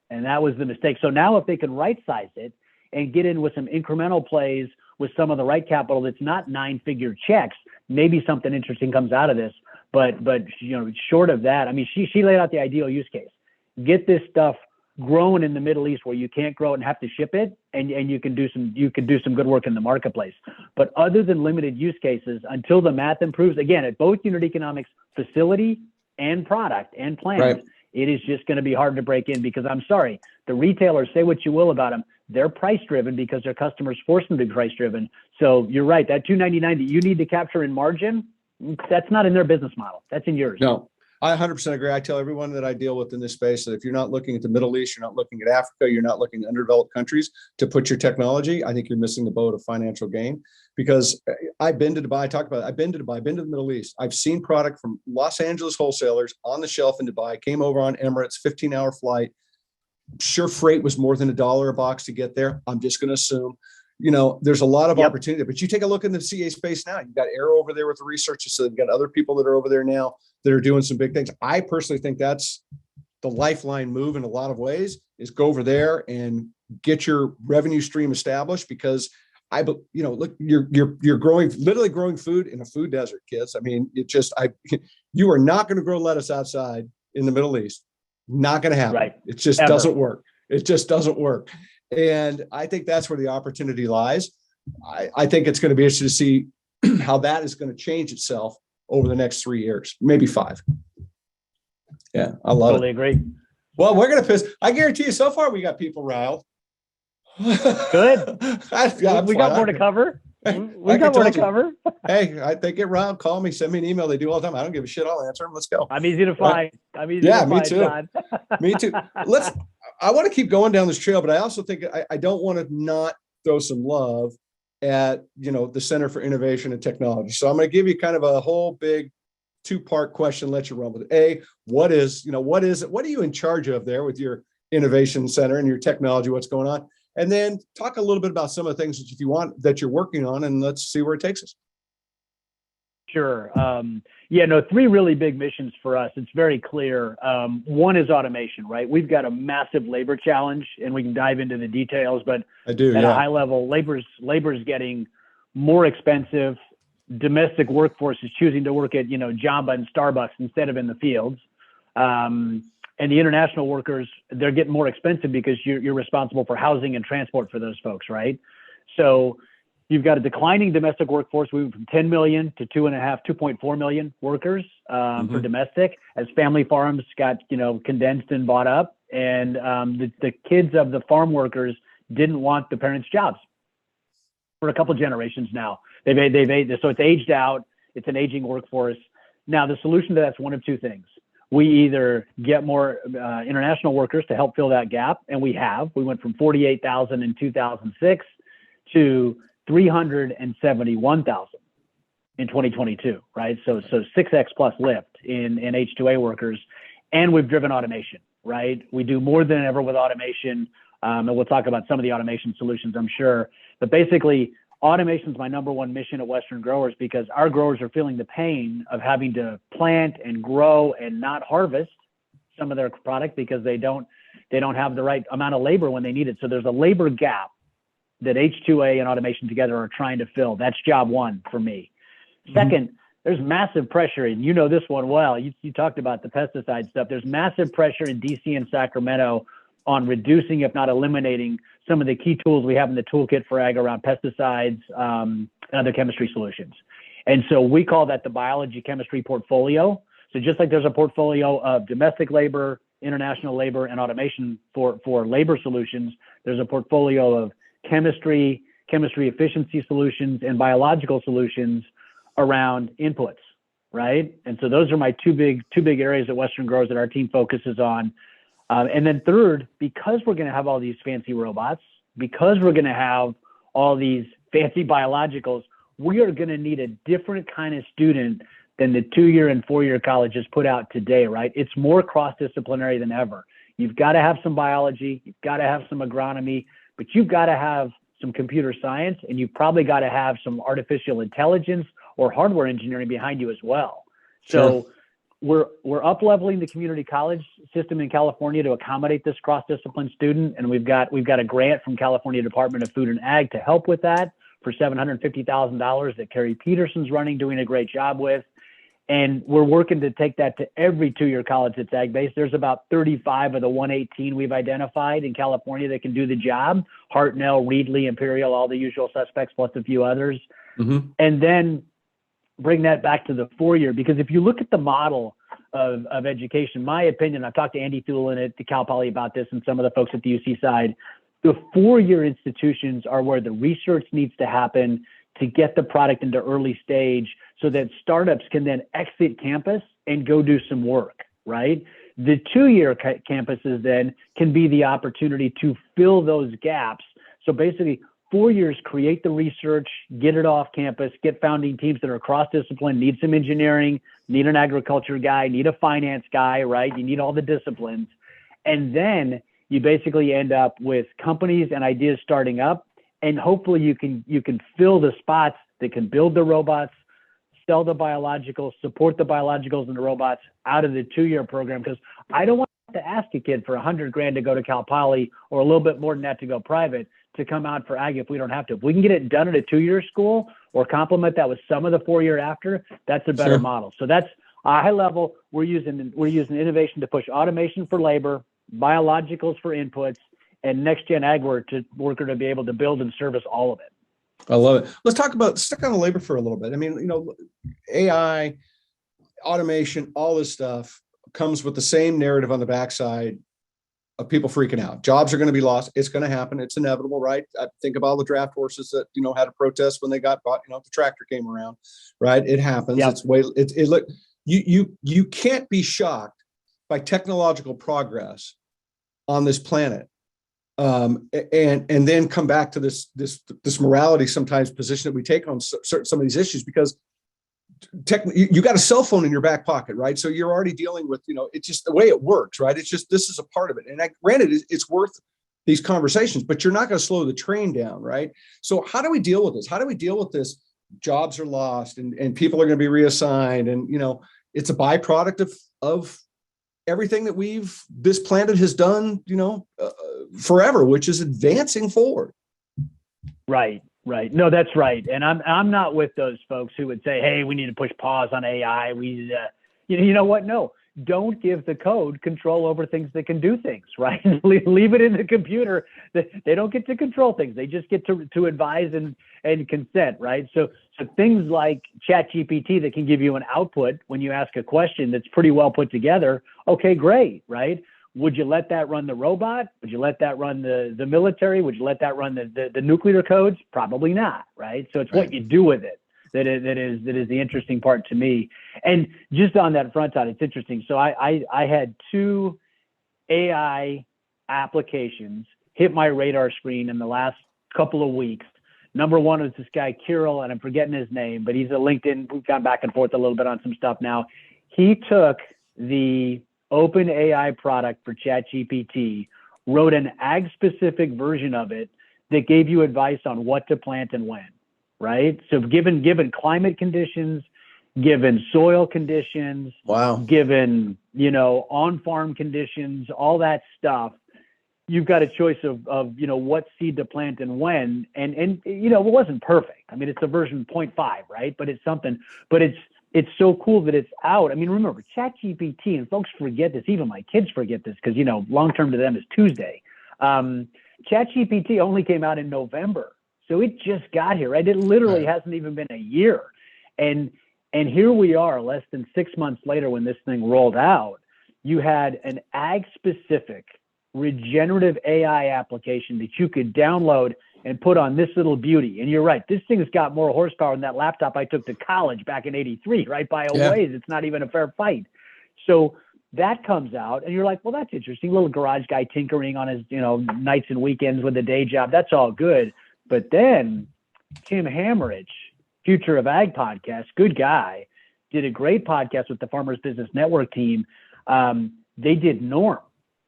And that was the mistake. So now if they can right size it and get in with some incremental plays with some of the right capital, that's not 9-figure checks, maybe something interesting comes out of this. But short of that, she laid out the ideal use case. Get this stuff grown in the Middle East where you can't grow it and have to ship it, and you can do some good work in the marketplace. But other than limited use cases, until the math improves, again, at both unit economics, facility and product and plant, it is just going to be hard to break in, because I'm sorry, the retailers, say what you will about them, they're price driven because their customers force them to be price driven. So you're right, that $2.99 that you need to capture in margin, that's not in their business model. That's in yours. No, I 100% agree. I tell everyone that I deal with in this space that if you're not looking at the Middle East, you're not looking at Africa, you're not looking at underdeveloped countries to put your technology, I think you're missing the boat of financial gain. Because I've been to Dubai, I've been to Dubai, I've been to the Middle East. I've seen product from Los Angeles wholesalers on the shelf in Dubai, came over on Emirates, 15-hour flight. Sure, freight was more than $1 a box to get there. I'm just going to assume. There's a lot of opportunity, but you take a look in the CA space now. You've got Arrow over there with the research. So you've got other people that are over there now that are doing some big things. I personally think that's the lifeline move in a lot of ways, is go over there and get your revenue stream established, because look, you're literally growing food in a food desert, kids. You are not going to grow lettuce outside in the Middle East. Not going to happen. Right. It just doesn't work. It just doesn't work. And I think that's where the opportunity lies. I think it's going to be interesting to see how that is going to change itself over the next 3 years, maybe 5. Yeah, I love it. Totally agree. Well, we're going to I guarantee you, so far we got people riled. Good. We got more to cover. We got more to cover. Hey, they get riled, call me, send me an email. They do all the time. I don't give a shit. I'll answer them. Let's go. I'm easy to find. Me too. Todd. Me too. I want to keep going down this trail, but I also think I don't want to not throw some love at, the Center for Innovation and Technology. So I'm going to give you kind of a whole big 2-part question, let you run with it. What is it? What are you in charge of there with your innovation center and your technology? What's going on? And then talk a little bit about some of the things that, if you want, that you're working on, and let's see where it takes us. Sure. 3 really big missions for us. It's very clear. One is automation, right? We've got a massive labor challenge, and we can dive into the details, but at a high level, labor's getting more expensive. Domestic workforce is choosing to work at, Jamba and Starbucks instead of in the fields. And the international workers, they're getting more expensive because you're responsible for housing and transport for those folks, right? So You've got a declining domestic workforce. We went from 10 million to 2.4 million workers for domestic, as family farms got, condensed and bought up. And the kids of the farm workers didn't want the parents' jobs for a couple generations now. So it's aged out. It's an aging workforce. Now, the solution to that's one of two things. We either get more international workers to help fill that gap, and we have. We went from 48,000 in 2006 to 371,000 in 2022, right? So 6x plus lift in H2A workers, and we've driven automation, right? We do more than ever with automation, and we'll talk about some of the automation solutions, I'm sure. But basically, automation is my number one mission at Western Growers, because our growers are feeling the pain of having to plant and grow and not harvest some of their product because they don't have the right amount of labor when they need it. So there's a labor gap that H2A and automation together are trying to fill. That's job one for me. Second, there's massive pressure, and you know this one well. You talked about the pesticide stuff. There's massive pressure in DC and Sacramento on reducing, if not eliminating, some of the key tools we have in the toolkit for ag around pesticides and other chemistry solutions. And so we call that the biology chemistry portfolio. So just like there's a portfolio of domestic labor, international labor, and automation for labor solutions, there's a portfolio of chemistry efficiency solutions, and biological solutions around inputs, right? And so those are my two big areas at Western Growers that our team focuses on. And then third, because we're going to have all these fancy robots, because we're going to have all these fancy biologicals, we are going to need a different kind of student than the 2-year and 4-year colleges put out today, right? It's more cross-disciplinary than ever. You've got to have some biology, you've got to have some agronomy, but you've got to have some computer science, and you've probably got to have some artificial intelligence or hardware engineering behind you as well. So we're up-leveling the community college system in California to accommodate this cross-discipline student, and we've got a grant from California Department of Food and Ag to help with that for $750,000 that Carrie Peterson's running, doing a great job with. And we're working to take that to every 2-year college that's ag-based. There's about 35 of the 118 we've identified in California that can do the job. Hartnell, Reedley, Imperial, all the usual suspects, plus a few others. And then bring that back to the 4-year, because if you look at the model of education, my opinion, I've talked to Andy Thulin at the Cal Poly about this and some of the folks at the UC side, the 4-year institutions are where the research needs to happen to get the product into early stage so that startups can then exit campus and go do some work, right? The 2-year campuses then can be the opportunity to fill those gaps. So basically, 4 years, create the research, get it off campus, get founding teams that are cross-discipline, need some engineering, need an agriculture guy, need a finance guy, right? You need all the disciplines. And then you basically end up with companies and ideas starting up, and hopefully you can fill the spots that can build the robots, sell the biologicals, support the biologicals and the robots out of the 2-year program. Because I don't want to ask a kid for $100,000 to go to Cal Poly, or a little bit more than that to go private, to come out for ag if we don't have to. If we can get it done at a 2-year school or complement that with some of the 4-year after, that's a better model. So that's a high level. We're using innovation to push automation for labor, biologicals for inputs, and next gen ag worker to be able to build and service all of it. I love it. Let's talk about, stick on the labor for a little bit. I mean, AI, automation, all this stuff comes with the same narrative on the backside of people freaking out. Jobs are going to be lost. It's going to happen. It's inevitable, right? I think of all the draft horses that, had to protest when they got bought, the tractor came around, right? It happens. Yep. You can't be shocked by technological progress on this planet. And then come back to this morality sometimes position that we take on some of these issues, because you got a cell phone in your back pocket, right? So you're already dealing with, it's just the way it works, right? It's just, this is a part of it. And granted, it's worth these conversations, but you're not going to slow the train down, right? So how do we deal with this? How do we deal with this? Jobs are lost and people are going to be reassigned. And, it's a byproduct of everything that this planet has done, forever, which is advancing forward. Right. No, that's right. And I'm not with those folks who would say, hey, we need to push pause on AI. You know what? No, don't give the code control over things that can do things, right? Leave it in the computer. They don't get to control things. They just get to advise and consent, right? So things like ChatGPT that can give you an output when you ask a question that's pretty well put together. Okay, great, right? Would you let that run the robot? Would you let that run the military? Would you let that run the nuclear codes? Probably not, right? So it's what you do with it that is the interesting part to me. And just on that front side, it's interesting. So I had 2 AI applications hit my radar screen in the last couple of weeks. Number one was this guy, Kirill, and I'm forgetting his name, but he's a LinkedIn. We've gone back and forth a little bit on some stuff now. He took the open AI product for ChatGPT, wrote an ag-specific version of it that gave you advice on what to plant and when, right? So given climate conditions, given soil conditions, Wow. given, on-farm conditions, all that stuff, you've got a choice of what seed to plant and when, and it wasn't perfect. I mean, it's a version 0.5, right? But it's something, but it's so cool that it's out. I mean, remember, ChatGPT, and folks forget this, even my kids forget this because, long-term to them is Tuesday. ChatGPT only came out in November. So it just got here, right? It literally hasn't even been a year. And here we are less than 6 months later when this thing rolled out. You had an ag-specific regenerative AI application that you could download and put on this little beauty. And you're right, this thing's got more horsepower than that laptop I took to college back in '83, right? By a ways, it's not even a fair fight. So that comes out and you're like, well, that's interesting. Little garage guy tinkering on his, nights and weekends with a day job. That's all good. But then Tim Hammerich, Future of Ag podcast, good guy, did a great podcast with the Farmers Business Network team. They did Norm,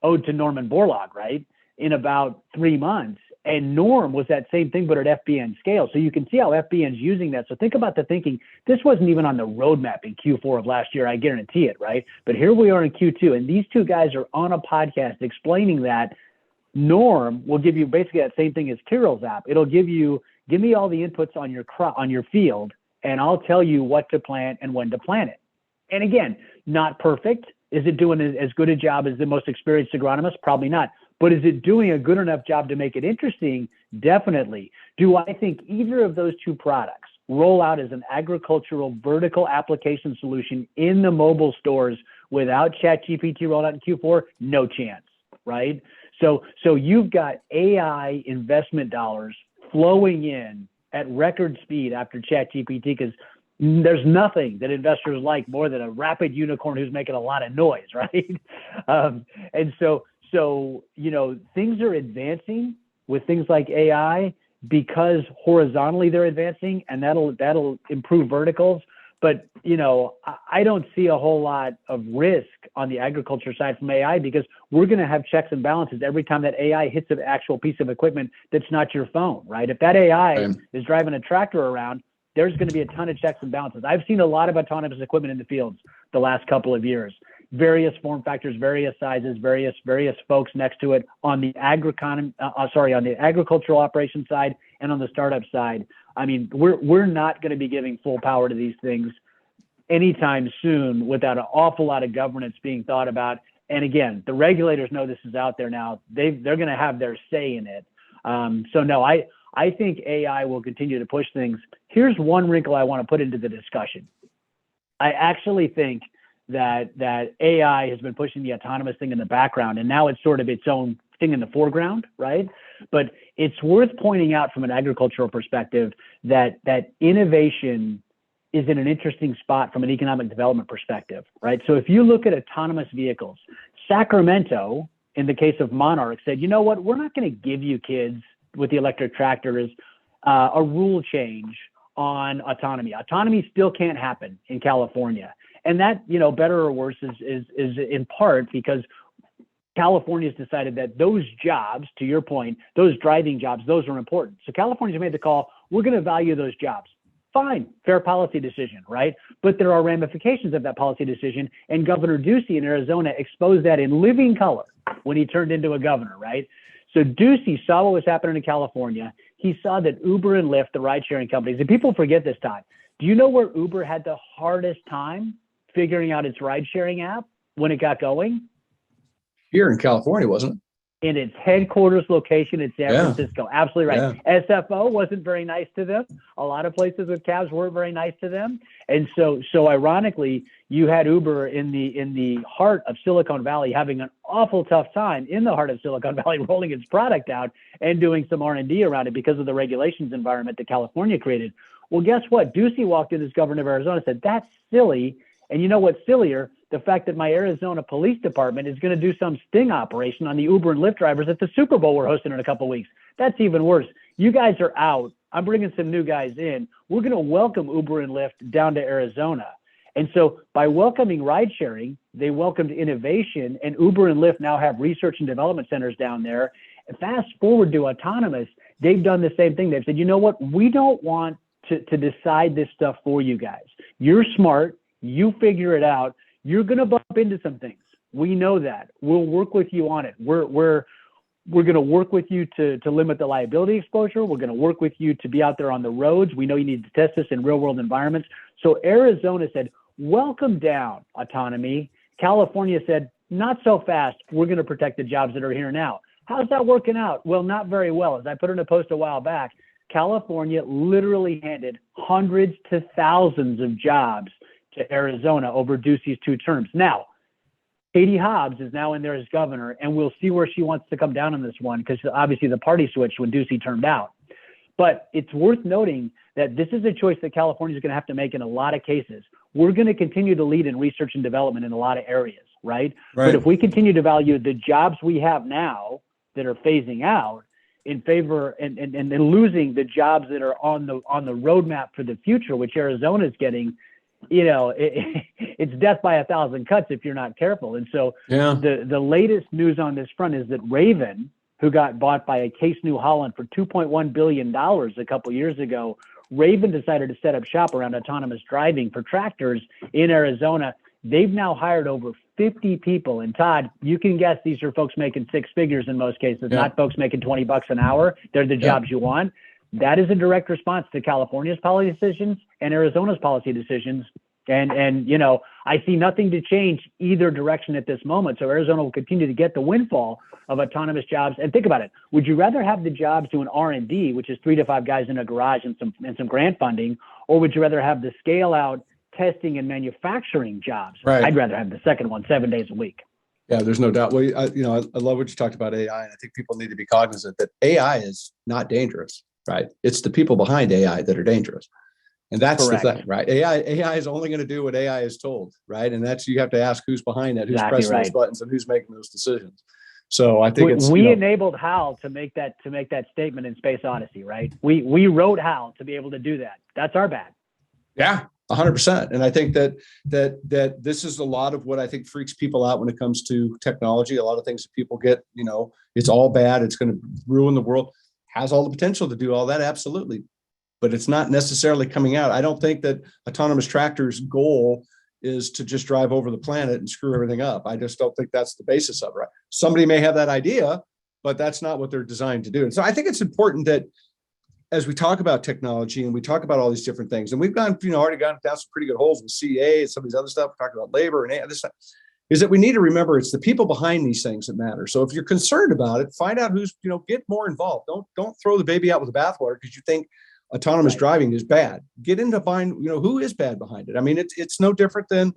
Ode to Norman Borlaug, right? In about 3 months. And Norm was that same thing, but at FBN scale. So you can see how FBN's using that. So think about the thinking. This wasn't even on the roadmap in Q4 of last year. I guarantee it, right? But here we are in Q2, and these 2 guys are on a podcast explaining that Norm will give you basically that same thing as Kirill's app. It'll give me all the inputs on your crop, on your field, and I'll tell you what to plant and when to plant it. And again, not perfect. Is it doing as good a job as the most experienced agronomist? Probably not. But is it doing a good enough job to make it interesting? Definitely. Do I think either of those 2 products roll out as an agricultural vertical application solution in the mobile stores without ChatGPT rolled out in Q4? No chance, right? So you've got AI investment dollars flowing in at record speed after ChatGPT because there's nothing that investors like more than a rapid unicorn who's making a lot of noise, right? And so things are advancing with things like AI because horizontally they're advancing, and that'll improve verticals. But I don't see a whole lot of risk on the agriculture side from AI because we're going to have checks and balances every time that AI hits an actual piece of equipment that's not your phone, right? If that AI is driving a tractor around, there's going to be a ton of checks and balances. I've seen a lot of autonomous equipment in the fields the last couple of years. Various form factors, various sizes, various folks next to it on the on the agricultural operation side and on the startup side. I mean, we're not going to be giving full power to these things anytime soon without an awful lot of governance being thought about. And again, the regulators know this is out there now. They're going to have their say in it. So no, I think AI will continue to push things. Here's one wrinkle I want to put into the discussion. I actually think that AI has been pushing the autonomous thing in the background, and now it's sort of its own thing in the foreground, right? But it's worth pointing out from an agricultural perspective that innovation is in an interesting spot from an economic development perspective, right? So if you look at autonomous vehicles, Sacramento, in the case of Monarch, said, you know what, we're not going to give you kids with the electric tractors a rule change on autonomy. Autonomy still can't happen in California. And that, better or worse is in part because California's decided that those jobs, to your point, those driving jobs, those are important. So California's made the call, we're going to value those jobs. Fine, fair policy decision, right? But there are ramifications of that policy decision, and Governor Ducey in Arizona exposed that in living color when he turned into a governor, right? So Ducey saw what was happening in California. He saw that Uber and Lyft, the ride-sharing companies, and people forget this, Todd. Do you know where Uber had the hardest time figuring out its ride-sharing app? when it got going? Here in California, wasn't it? In its headquarters location in San Yeah. Francisco. Absolutely right. Yeah. SFO wasn't very nice to them. A lot of places with cabs weren't very nice to them. And so ironically, you had Uber in the heart of Silicon Valley having an awful tough time in the heart of Silicon Valley rolling its product out and doing some R&D around it because of the regulations environment that California created. Well, guess what? Ducey walked in as governor of Arizona and said, that's silly. And you know what's sillier? The fact that my Arizona Police Department is going to do some sting operation on the Uber and Lyft drivers at the Super Bowl we're hosting in a couple of weeks. That's even worse. You guys are out. I'm bringing some new guys in. We're going to welcome Uber and Lyft down to Arizona. And so by welcoming ride sharing, they welcomed innovation, and Uber and Lyft now have research and development centers down there. And fast forward to autonomous, they've done the same thing. They've said, you know what? We don't want to decide this stuff for you guys. You're smart. You figure it out. You're going to bump into some things. We know that. We'll work with you on it. We're going to work with you to limit the liability exposure. We're going to work with you to be out there on the roads. We know you need to test this in real world environments. So Arizona said, welcome down autonomy. California said, not so fast. We're going to protect the jobs that are here now. How's that working out? Well, not very well. As I put in a post a while back, California literally handed hundreds to thousands of jobs to Arizona over Ducey's 2 terms. Now, Katie Hobbs is now in there as governor, and we'll see where she wants to come down on this one, because obviously the party switched when Ducey termed out. But it's worth noting that this is a choice that California is going to have to make in a lot of cases. We're going to continue to lead in research and development in a lot of areas, right? But if we continue to value the jobs we have now that are phasing out in favor and losing the jobs that are on the roadmap for the future, which Arizona is getting, it's death by 1,000 cuts if you're not careful. And so the latest news on this front is that Raven, who got bought by Case New Holland for $2.1 billion a couple years ago, Raven decided to set up shop around autonomous driving for tractors in Arizona. They've now hired over 50 people. And Todd, you can guess these are folks making 6 figures in most cases, not folks making $20 an hour. They're the jobs you want. That is a direct response to California's policy decisions and Arizona's policy decisions. And I see nothing to change either direction at this moment. So Arizona will continue to get the windfall of autonomous jobs. And think about it. Would you rather have the jobs doing R&D, which is 3 to 5 guys in a garage and some grant funding, or would you rather have the scale out testing and manufacturing jobs? Right. I'd rather have the second one 7 days a week. Yeah, there's no doubt. Well, I love what you talked about AI, and I think people need to be cognizant that AI is not dangerous, right? It's the people behind AI that are dangerous. And that's the thing, right? AI is only going to do what AI is told, right? And that's, you have to ask who's behind that, who's pressing those buttons, and who's making those decisions. So I think we enabled Hal to make that statement in Space Odyssey, right? We wrote Hal to be able to do that. That's our bad. Yeah, 100%. And I think that this is a lot of what I think freaks people out when it comes to technology. A lot of things that people get, it's all bad. It's going to ruin the world. Has all the potential to do all that, absolutely. But it's not necessarily coming out. I don't think that autonomous tractors' goal is to just drive over the planet and screw everything up. I just don't think that's the basis of it. Right? Somebody may have that idea, but that's not what they're designed to do. And so I think it's important that as we talk about technology and we talk about all these different things, and we've already gone down some pretty good holes in CA and some of these other stuff, we're talking about labor and other stuff, is that we need to remember it's the people behind these things that matter. So if you're concerned about it, find out who's, get more involved. Don't throw the baby out with the bathwater because you think autonomous driving is bad. Get into find, who is bad behind it. I mean, it's no different than,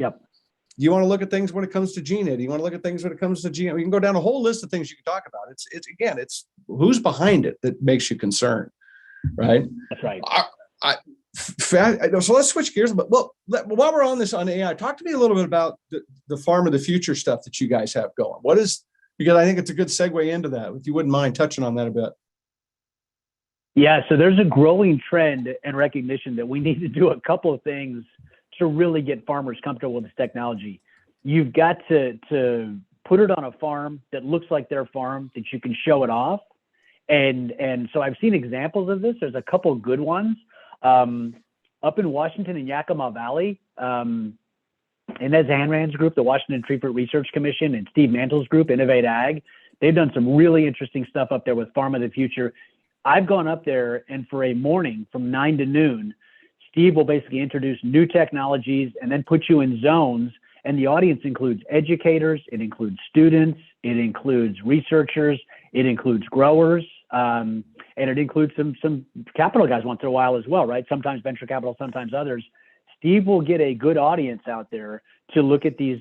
you want to look at things when it comes to GNIT. You want to look at things when it comes to GM. You can go down a whole list of things you can talk about. It's who's behind it that makes you concerned, right? That's right. So let's switch gears. But while we're on this on AI, talk to me a little bit about the farm of the future stuff that you guys have going. Because I think it's a good segue into that. If you wouldn't mind touching on that a bit. Yeah, so there's a growing trend and recognition that we need to do a couple of things to really get farmers comfortable with this technology. You've got to put it on a farm that looks like their farm, that you can show it off. And so I've seen examples of this. There's a couple of good ones. Up in Washington in Yakima Valley, Inez Hanran's group, the Washington Tree Fruit Research Commission, and Steve Mantle's group, Innovate Ag, they've done some really interesting stuff up there with Farm of the Future. I've gone up there, and for a morning from 9 to noon, Steve will basically introduce new technologies and then put you in zones And the audience includes educators, it includes students, it includes researchers, it includes growers, and it includes some capital guys once in a while as well, right? Sometimes venture capital, sometimes others. Steve will get a good audience out there to look at these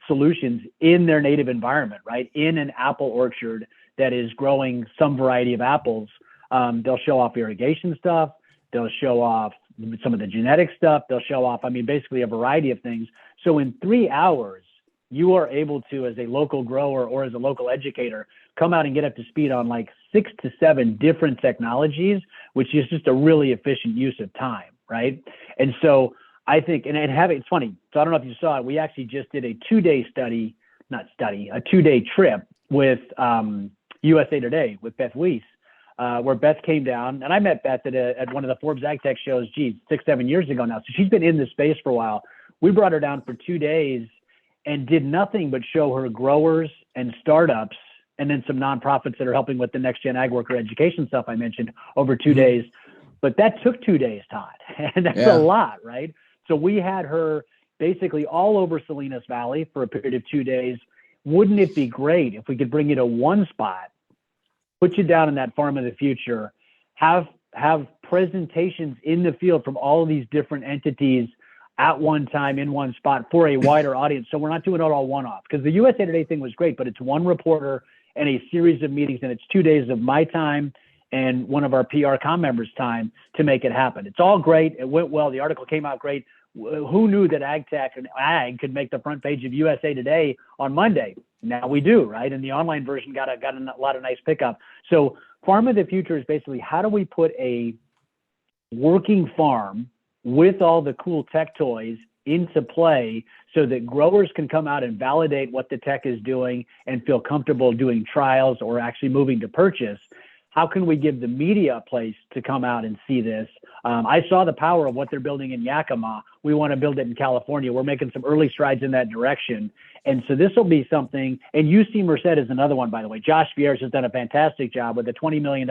solutions in their native environment, right? In an apple orchard that is growing some variety of apples. They'll show off irrigation stuff. They'll show off some of the genetic stuff. They'll show off, basically a variety of things. So in 3 hours, you are able to, as a local grower or as a local educator, come out and get up to speed on like 6 to 7 different technologies, which is just a really efficient use of time, right? And so I think, it's funny. So I don't know if you saw it. We actually just did a 2-day a 2-day trip with USA Today with Beth Weiss, where Beth came down, and I met Beth at one of the Forbes Ag Tech shows, 6-7 years ago now. So she's been in this space for a while. We brought her down for 2 days and did nothing but show her growers and startups, and then some nonprofits that are helping with the next gen ag worker education stuff I mentioned over 2 days. But that took 2 days, Todd, and that's a lot, right? So we had her basically all over Salinas Valley for a period of 2 days. Wouldn't it be great if we could bring you to one spot, put you down in that farm of the future, have presentations in the field from all of these different entities at one time in one spot for a wider audience? So we're not doing it all one-off, because the USA Today thing was great, but it's one reporter and a series of meetings, and it's 2 days of my time and one of our PR com members' time to make it happen. It's all great. It went well. The article came out great. Who knew that ag tech and ag could make the front page of USA Today on Monday? Now we do, right? And the online version got a lot of nice pickup. So Farm of the Future is basically, how do we put a working farm with all the cool tech toys into play so that growers can come out and validate what the tech is doing and feel comfortable doing trials or actually moving to purchase? How can we give the media a place to come out and see this? I saw the power of what they're building in Yakima. We want to build it in California. We're making some early strides in that direction. And so this will be something, and UC Merced is another one, by the way. Josh Vieres has done a fantastic job with a $20 million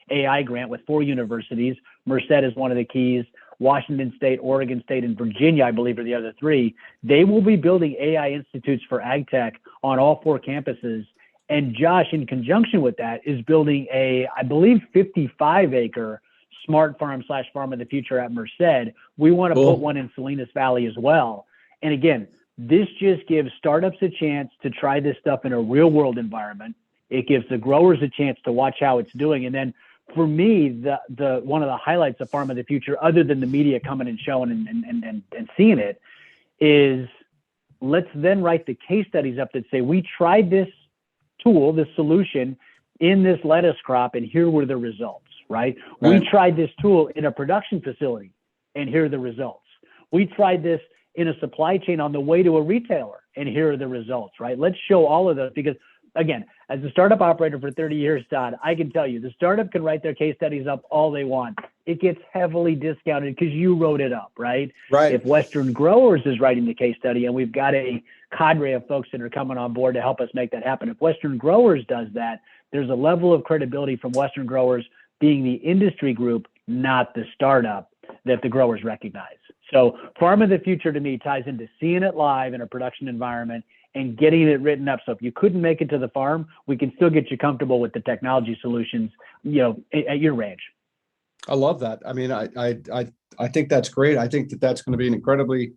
AI grant with 4 universities. Merced is one of the keys. Washington State, Oregon State, and Virginia, I believe, are the other 3. They will be building AI institutes for ag tech on all 4 campuses. And Josh, in conjunction with that, is building a, I believe, 55-acre smart farm / farm of the future at Merced. We want to put one in Salinas Valley as well. And again, this just gives startups a chance to try this stuff in a real-world environment. It gives the growers a chance to watch how it's doing. And then for me, the one of the highlights of Farm of the Future, other than the media coming and showing and seeing it, is let's then write the case studies up that say, we tried this tool, this solution in this lettuce crop, and here were the results, right? We tried this tool in a production facility, and here are the results. We tried this in a supply chain on the way to a retailer, and here are the results, right? Let's show all of those, because again, as a startup operator for 30 years, Todd, I can tell you the startup can write their case studies up all they want. It gets heavily discounted because you wrote it up, right? If Western Growers is writing the case study, and we've got a cadre of folks that are coming on board to help us make that happen, if Western Growers does that, there's a level of credibility from Western Growers being the industry group, not the startup, that the growers recognize. So Farm of the Future to me ties into seeing it live in a production environment and getting it written up. So if you couldn't make it to the farm, we can still get you comfortable with the technology solutions, at your ranch. I love that. I mean, I think that's great. I think that that's going to be an incredibly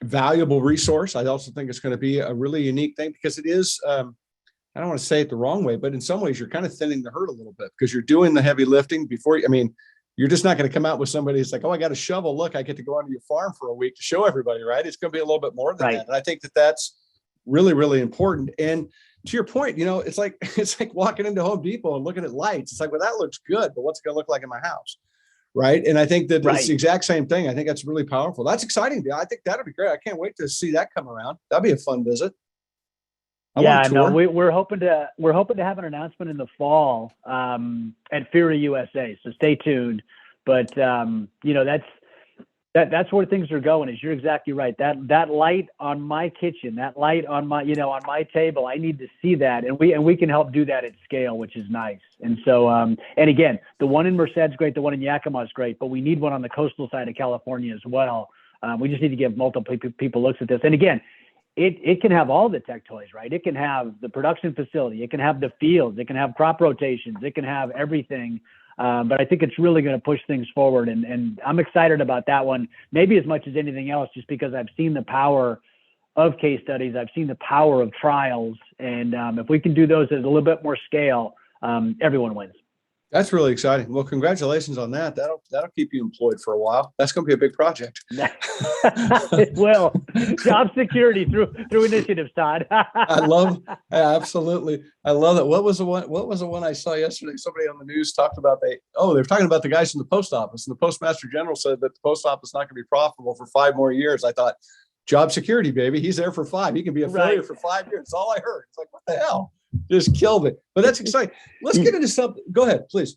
valuable resource. I also think it's going to be a really unique thing, because it is, I don't want to say it the wrong way, but in some ways you're kind of thinning the herd a little bit, because you're doing the heavy lifting before you, you're just not going to come out with somebody who's like, oh, I got a shovel. Look, I get to go onto your farm for a week to show everybody, right? It's going to be a little bit more than that. And I think that that's really, really important. And to your point, it's like walking into Home Depot and looking at lights. It's like, well, that looks good, but what's it going to look like in my house? Right. And I think that it's the exact same thing. I think that's really powerful. That's exciting. I think that'll be great. I can't wait to see that come around. That'd be a fun visit. We're hoping to have an announcement in the fall at FIRA USA. So stay tuned. But that's where things are going. Is you're exactly right. That light on my kitchen, that light on my on my table, I need to see that, and we can help do that at scale, which is nice. And so and again, the one in Merced's great, the one in Yakima is great, but we need one on the coastal side of California as well. We just need to give multiple people looks at this. And again, it can have all the tech toys, right? It can have the production facility. It can have the fields. It can have crop rotations. It can have everything. But I think it's really going to push things forward. And I'm excited about that one, maybe as much as anything else, just because I've seen the power of case studies. I've seen the power of trials. And if we can do those at a little bit more scale, everyone wins. That's really exciting. Well, congratulations on that. That'll keep you employed for a while. That's going to be a big project. It will. Job security through initiatives, Todd. Absolutely. I love it. What was the one I saw yesterday? Somebody on the news talked about they were talking about the guys from the post office, and the postmaster general said that the post office is not going to be profitable for 5 more years. I thought, job security, baby. He's there for 5. He can be a failure for 5 years. That's all I heard. It's like, what the hell? Just killed it. But that's exciting. Let's get into something. Go ahead, please.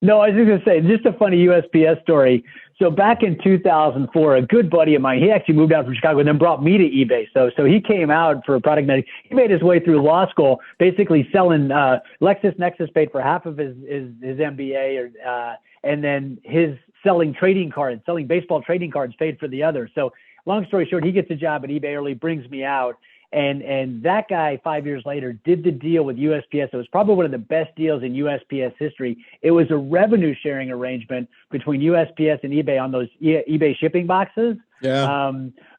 No, I was just going to say, just a funny USPS story. So back in 2004, a good buddy of mine, he actually moved out from Chicago and then brought me to eBay. So he came out for product management. He made his way through law school, basically selling LexisNexis paid for half of his MBA, and then his selling baseball trading cards paid for the other. So long story short, he gets a job at eBay early, brings me out. And that guy 5 years later did the deal with USPS. It was probably one of the best deals in USPS history. It was a revenue sharing arrangement between USPS and eBay on those eBay shipping boxes. Yeah.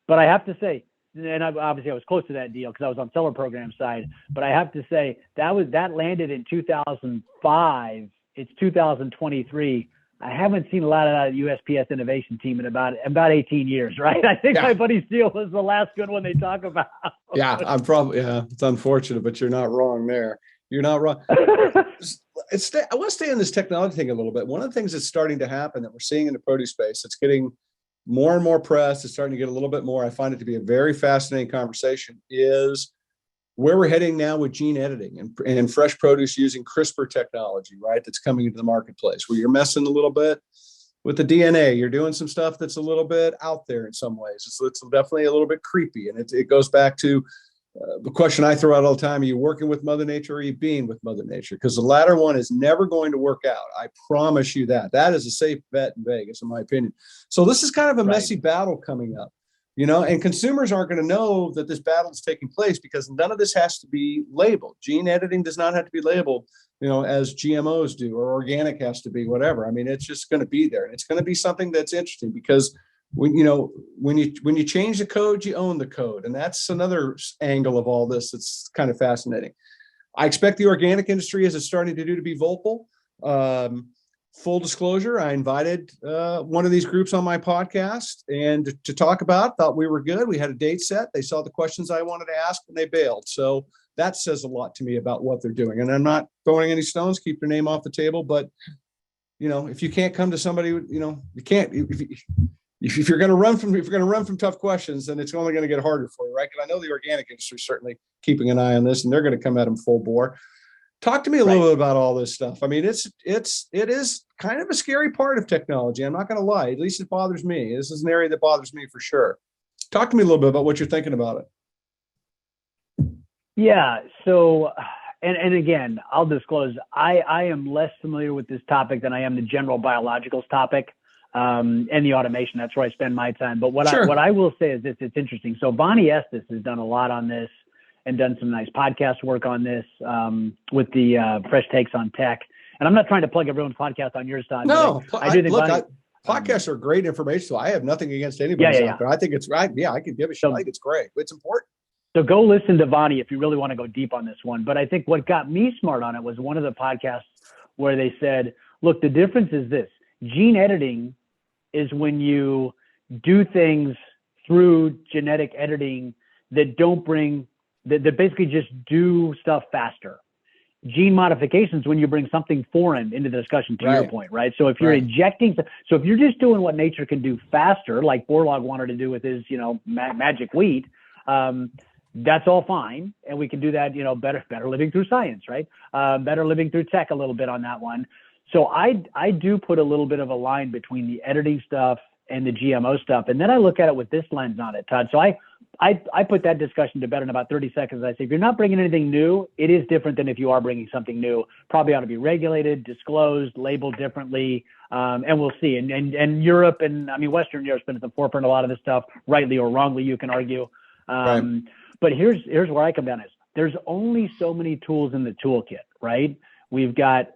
But I have to say, and obviously I was close to that deal because I was on seller program side, but I have to say that landed in 2005. It's 2023. I haven't seen a lot of that USPS innovation team in about 18 years, right? I think my buddy's deal was the last good one they talk about. It's unfortunate, but you're not wrong there. You're not wrong. I want to stay on this technology thing a little bit. One of the things that's starting to happen that we're seeing in the produce space, it's getting more and more press. It's starting to get a little bit more. I find it to be a very fascinating conversation, is where we're heading now with gene editing and fresh produce using CRISPR technology, right? That's coming into the marketplace, where you're messing a little bit with the DNA. You're doing some stuff that's a little bit out there in some ways. It's definitely a little bit creepy. And it goes back to the question I throw out all the time. Are you working with Mother Nature, or are you being with Mother Nature? Because the latter one is never going to work out. I promise you that. That is a safe bet in Vegas, in my opinion. So this is kind of a messy battle coming up. And consumers aren't going to know that this battle is taking place because none of this has to be labeled. Gene editing does not have to be labeled, as GMOs do, or organic has to be, whatever. I mean, it's just going to be there. And it's going to be something that's interesting because when you change the code, you own the code. And that's another angle of all this. It's kind of fascinating. I expect the organic industry, as it's starting to do, to be vocal. Full disclosure, I invited one of these groups on my podcast and to talk about, thought we were good. We had a date set. They saw the questions I wanted to ask and they bailed. So that says a lot to me about what they're doing. And I'm not throwing any stones, keep your name off the table. But, if you can't come to somebody, you can't, if you're going to run from tough questions, then it's only going to get harder for you, right? Because I know the organic industry is certainly keeping an eye on this and they're going to come at them full bore. Talk to me a little bit about all this stuff. I mean, it is kind of a scary part of technology. I'm not going to lie. At least it bothers me. This is an area that bothers me for sure. Talk to me a little bit about what you're thinking about it. Yeah. So, and again, I'll disclose, I am less familiar with this topic than I am the general biologicals topic and the automation. That's where I spend my time. But what I will say is this: it's interesting. So Bonnie Estes has done a lot on this and done some nice podcast work on this with the Fresh Takes on Tech. And I'm not trying to plug everyone's podcast on your side. No, I do think podcasts are great information. So I have nothing against anybody out there. I think it's right. Yeah, I can give a shit. I think it's great. It's important. So go listen to Bonnie if you really want to go deep on this one. But I think what got me smart on it was one of the podcasts where they said, look, the difference is this: gene editing is when you do things through genetic editing that that basically just do stuff faster. Gene modifications when you bring something foreign into the discussion, to your point, right? So if you're injecting, so if you're just doing what nature can do faster, like Borlaug wanted to do with his, magic wheat, that's all fine. And we can do that, better living through science, right? Better living through tech a little bit on that one. So I do put a little bit of a line between the editing stuff and the GMO stuff. And then I look at it with this lens on it, Todd. So I put that discussion to bed in about 30 seconds. I say, if you're not bringing anything new, it is different than if you are bringing something new. Probably ought to be regulated, disclosed, labeled differently, and we'll see. And Europe and Western Europe's been at the forefront of a lot of this stuff, rightly or wrongly, you can argue. Right. But here's where I come down is there's only so many tools in the toolkit, right? We've got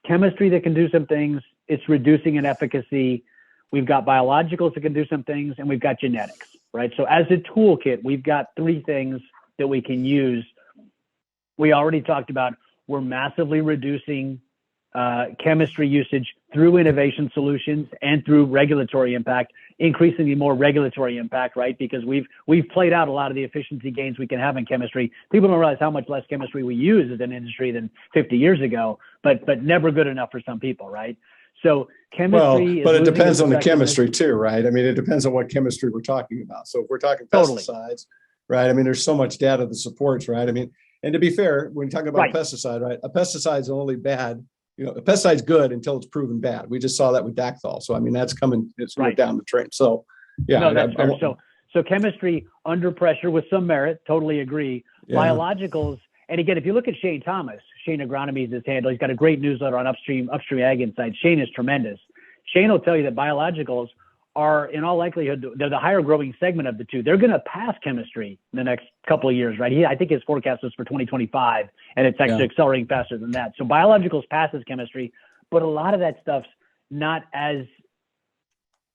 chemistry that can do some things. It's reducing in efficacy. We've got biologicals that can do some things, and we've got genetics, right? So as a toolkit, we've got three things that we can use. We already talked about we're massively reducing chemistry usage through innovation solutions and through regulatory impact, increasingly more regulatory impact, right? Because we've played out a lot of the efficiency gains we can have in chemistry. People don't realize how much less chemistry we use as an industry than 50 years ago, but never good enough for some people, right? So chemistry but it depends on the chemistry too, right? I mean, it depends on what chemistry we're talking about. So if we're talking pesticides, right? I mean, there's so much data that supports, right? I mean, and to be fair, when you're talking about a pesticide, right? A pesticide is only bad. A pesticide's good until it's proven bad. We just saw that with Dacthal. So, I mean, that's coming, it's right down the train. So, yeah. No, that's fair. So chemistry under pressure with some merit, totally agree. Yeah. Biologicals, and again, if you look at Shane Thomas, Shane Agronomy is his handle. He's got a great newsletter on Upstream Ag Insights. Shane is tremendous. Shane will tell you that biologicals are, in all likelihood, they're the higher growing segment of the two. They're going to pass chemistry in the next couple of years, right? I think his forecast was for 2025, and it's actually accelerating faster than that. So biologicals passes chemistry, but a lot of that stuff's not as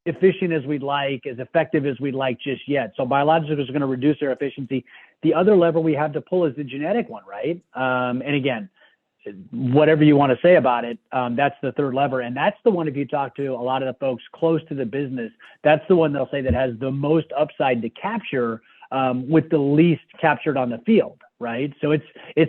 efficient as we'd like, as effective as we'd like just yet. So biologicals are going to reduce their efficiency. The other lever we have to pull is the genetic one, right? And again, whatever you want to say about it, that's the third lever. And that's the one, if you talk to a lot of the folks close to the business, that's the one they'll say that has the most upside to capture with the least captured on the field, right? So it's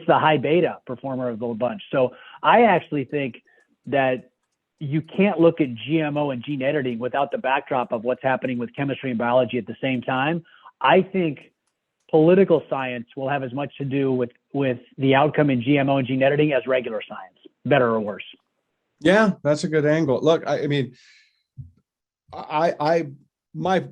the high beta performer of the bunch. So I actually think that you can't look at GMO and gene editing without the backdrop of what's happening with chemistry and biology at the same time. I think political science will have as much to do with the outcome in GMO and gene editing as regular science, better or worse. Yeah, that's a good angle. Look, I mean, my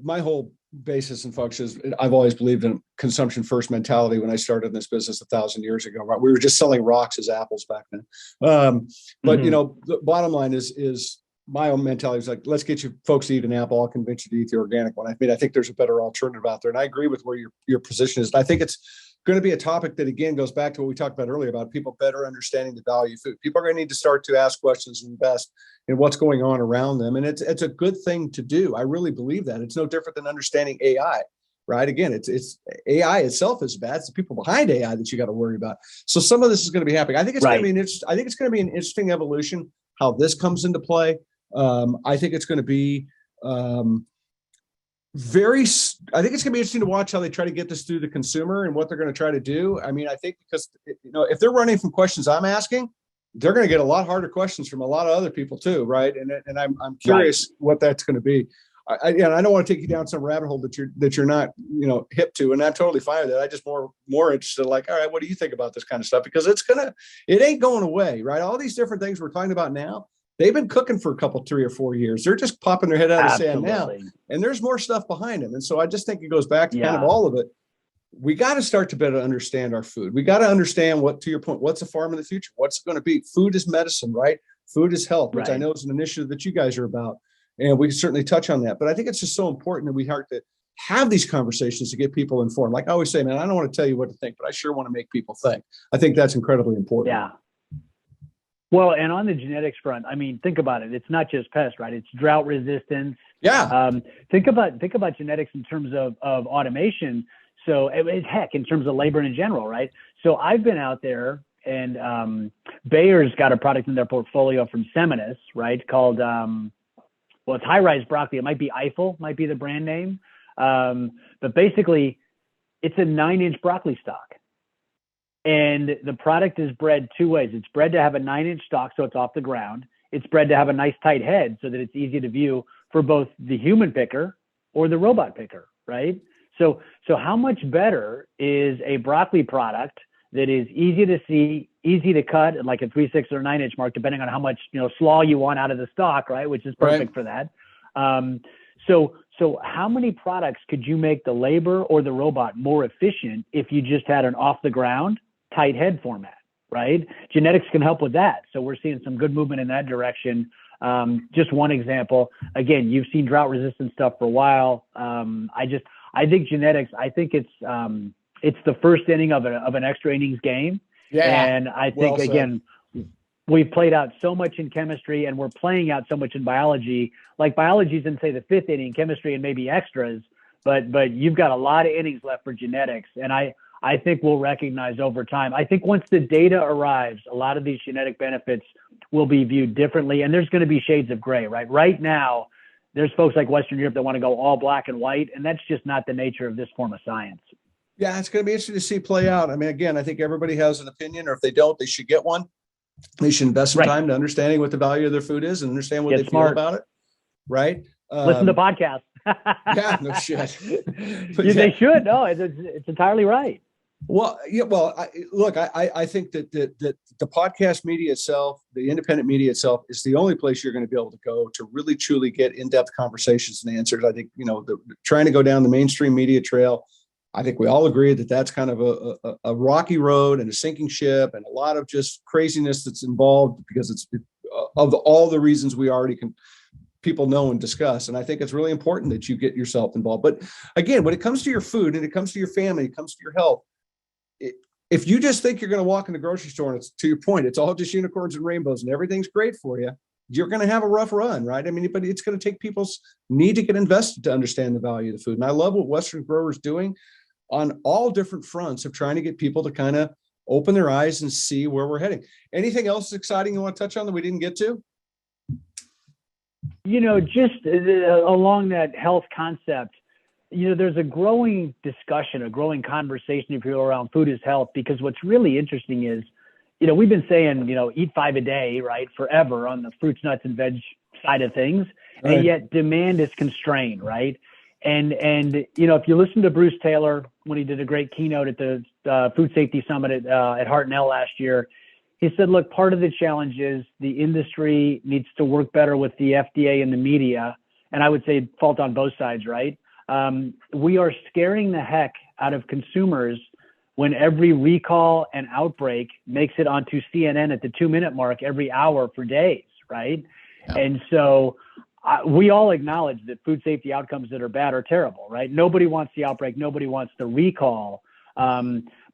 whole basis and function is I've always believed in consumption first mentality when I started in this business 1,000 years ago. Right? We were just selling rocks as apples back then. But the bottom line is my own mentality is like, let's get you folks to eat an apple. I'll convince you to eat the organic one. I mean, I think there's a better alternative out there. And I agree with where your position is. And I think it's going to be a topic that, again, goes back to what we talked about earlier about people better understanding the value of food. People are going to need to start to ask questions and invest in what's going on around them. And it's a good thing to do. I really believe that. It's no different than understanding AI, right? Again, it's AI itself is bad. It's the people behind AI that you got to worry about. So some of this is going to be happening. I think it's going to be an interesting evolution, how this comes into play. I think it's going to be I think it's going to be interesting to watch how they try to get this through the consumer and what they're going to try to do. I mean, I think because, if they're running from questions I'm asking, they're going to get a lot harder questions from a lot of other people too. Right. And I'm curious what that's going to be. I don't want to take you down some rabbit hole that you're not, hip to. And I'm totally fine with that. I just more interested, like, all right, what do you think about this kind of stuff? Because it ain't going away. Right. All these different things we're talking about now, they've been cooking for a couple, 3 or 4 years. They're just popping their head out of the sand now. And there's more stuff behind them. And so I just think it goes back to kind of all of it. We got to start to better understand our food. We got to understand to your point, what's a farm in the future? What's it going to be? Food is medicine, right? Food is health, which I know is an initiative that you guys are about. And we can certainly touch on that. But I think it's just so important that we have to have these conversations to get people informed. Like I always say, man, I don't want to tell you what to think, but I sure want to make people think. I think that's incredibly important. Yeah. Well, and on the genetics front, I mean, think about it. It's not just pest, right? It's drought resistance. Yeah. Think about genetics in terms of automation. So heck, in terms of labor in general, right? So I've been out there, and Bayer's got a product in their portfolio from Seminis, right? Called it's high-rise broccoli. It might be Eiffel, might be the brand name. But basically, it's a 9-inch broccoli stalk. And the product is bred two ways. It's bred to have a 9-inch stalk, so it's off the ground. It's bred to have a nice tight head so that it's easy to view for both the human picker or the robot picker, right? So how much better is a broccoli product that is easy to see, easy to cut, at like a 3/6 or 9-inch mark, depending on how much slaw you want out of the stalk, right? Which is perfect for that. So how many products could you make the labor or the robot more efficient if you just had an off the ground tight head format, right? Genetics can help with that. So we're seeing some good movement in that direction. Just one example, again, you've seen drought resistant stuff for a while. I think genetics, I think it's the first inning of an extra innings game. Yeah. And I think, again, we've played out so much in chemistry and we're playing out so much in biology. Like biology's in, say, the fifth inning, chemistry and maybe extras, but you've got a lot of innings left for genetics. And I think we'll recognize over time. I think once the data arrives, a lot of these genetic benefits will be viewed differently. And there's going to be shades of gray, right? Right now, there's folks like Western Europe that want to go all black and white, and that's just not the nature of this form of science. Yeah, it's going to be interesting to see play out. I mean, again, I think everybody has an opinion, or if they don't, they should get one. They should invest some time to understanding what the value of their food is and understand what they feel about it. Right. Listen to podcasts. Yeah, no shit. They should. No, it's entirely right. Well, yeah. Well, I think that the podcast media itself, the independent media itself, is the only place you're going to be able to go to really truly get in-depth conversations and answers. I think trying to go down the mainstream media trail, I think we all agree that that's kind of a rocky road and a sinking ship, and a lot of just craziness that's involved because it's of all the reasons we already people know and discuss. And I think it's really important that you get yourself involved. But again, when it comes to your food and it comes to your family, it comes to your health, if you just think you're going to walk in the grocery store and it's, to your point, it's all just unicorns and rainbows and everything's great for you, you're going to have a rough run, right? I mean, but it's going to take people's need to get invested to understand the value of the food. And I love what Western growers doing on all different fronts of trying to get people to kind of open their eyes and see where we're heading. Anything else exciting you want to touch on that we didn't get to? Just along that health concept, there's a growing discussion, a growing conversation if you're around food is health, because what's really interesting is, we've been saying, eat 5 a day, right, forever on the fruits, nuts, and veg side of things. Right. And yet demand is constrained, right? And if you listen to Bruce Taylor, when he did a great keynote at the Food Safety Summit at Hartnell last year, he said, look, part of the challenge is the industry needs to work better with the FDA and the media. And I would say fault on both sides, right? We are scaring the heck out of consumers when every recall and outbreak makes it onto CNN at the 2-minute mark every hour for days, right? Yeah. And so we all acknowledge that food safety outcomes that are bad are terrible, right? Nobody wants the outbreak. Nobody wants the recall.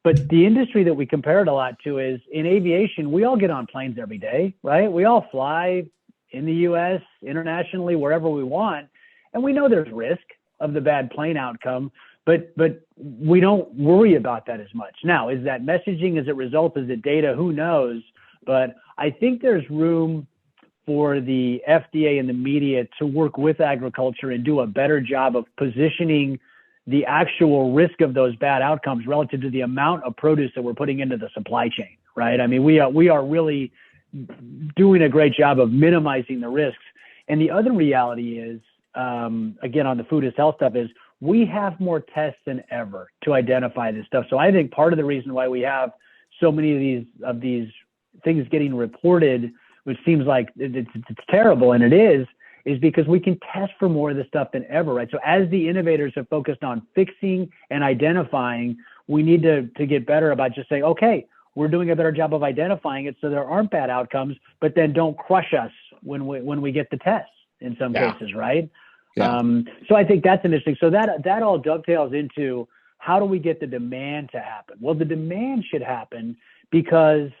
But the industry that we compare it a lot to is in aviation, we all get on planes every day, right? We all fly in the US, internationally, wherever we want. And we know there's risk of the bad plane outcome, but we don't worry about that as much. Now, is that messaging? Is it results? Is it data? Who knows? But I think there's room for the FDA and the media to work with agriculture and do a better job of positioning the actual risk of those bad outcomes relative to the amount of produce that we're putting into the supply chain, right? I mean, we are really doing a great job of minimizing the risks. And the other reality is, again, on the food is health stuff, is we have more tests than ever to identify this stuff. So I think part of the reason why we have so many of these things getting reported, which seems like it's terrible, and it is because we can test for more of this stuff than ever, right? So as the innovators have focused on fixing and identifying, we need to get better about just saying, okay, we're doing a better job of identifying it so there aren't bad outcomes, but then don't crush us when we get the tests in some cases, right? Yeah. So I think that's interesting. So that all dovetails into how do we get the demand to happen? Well, the demand should happen because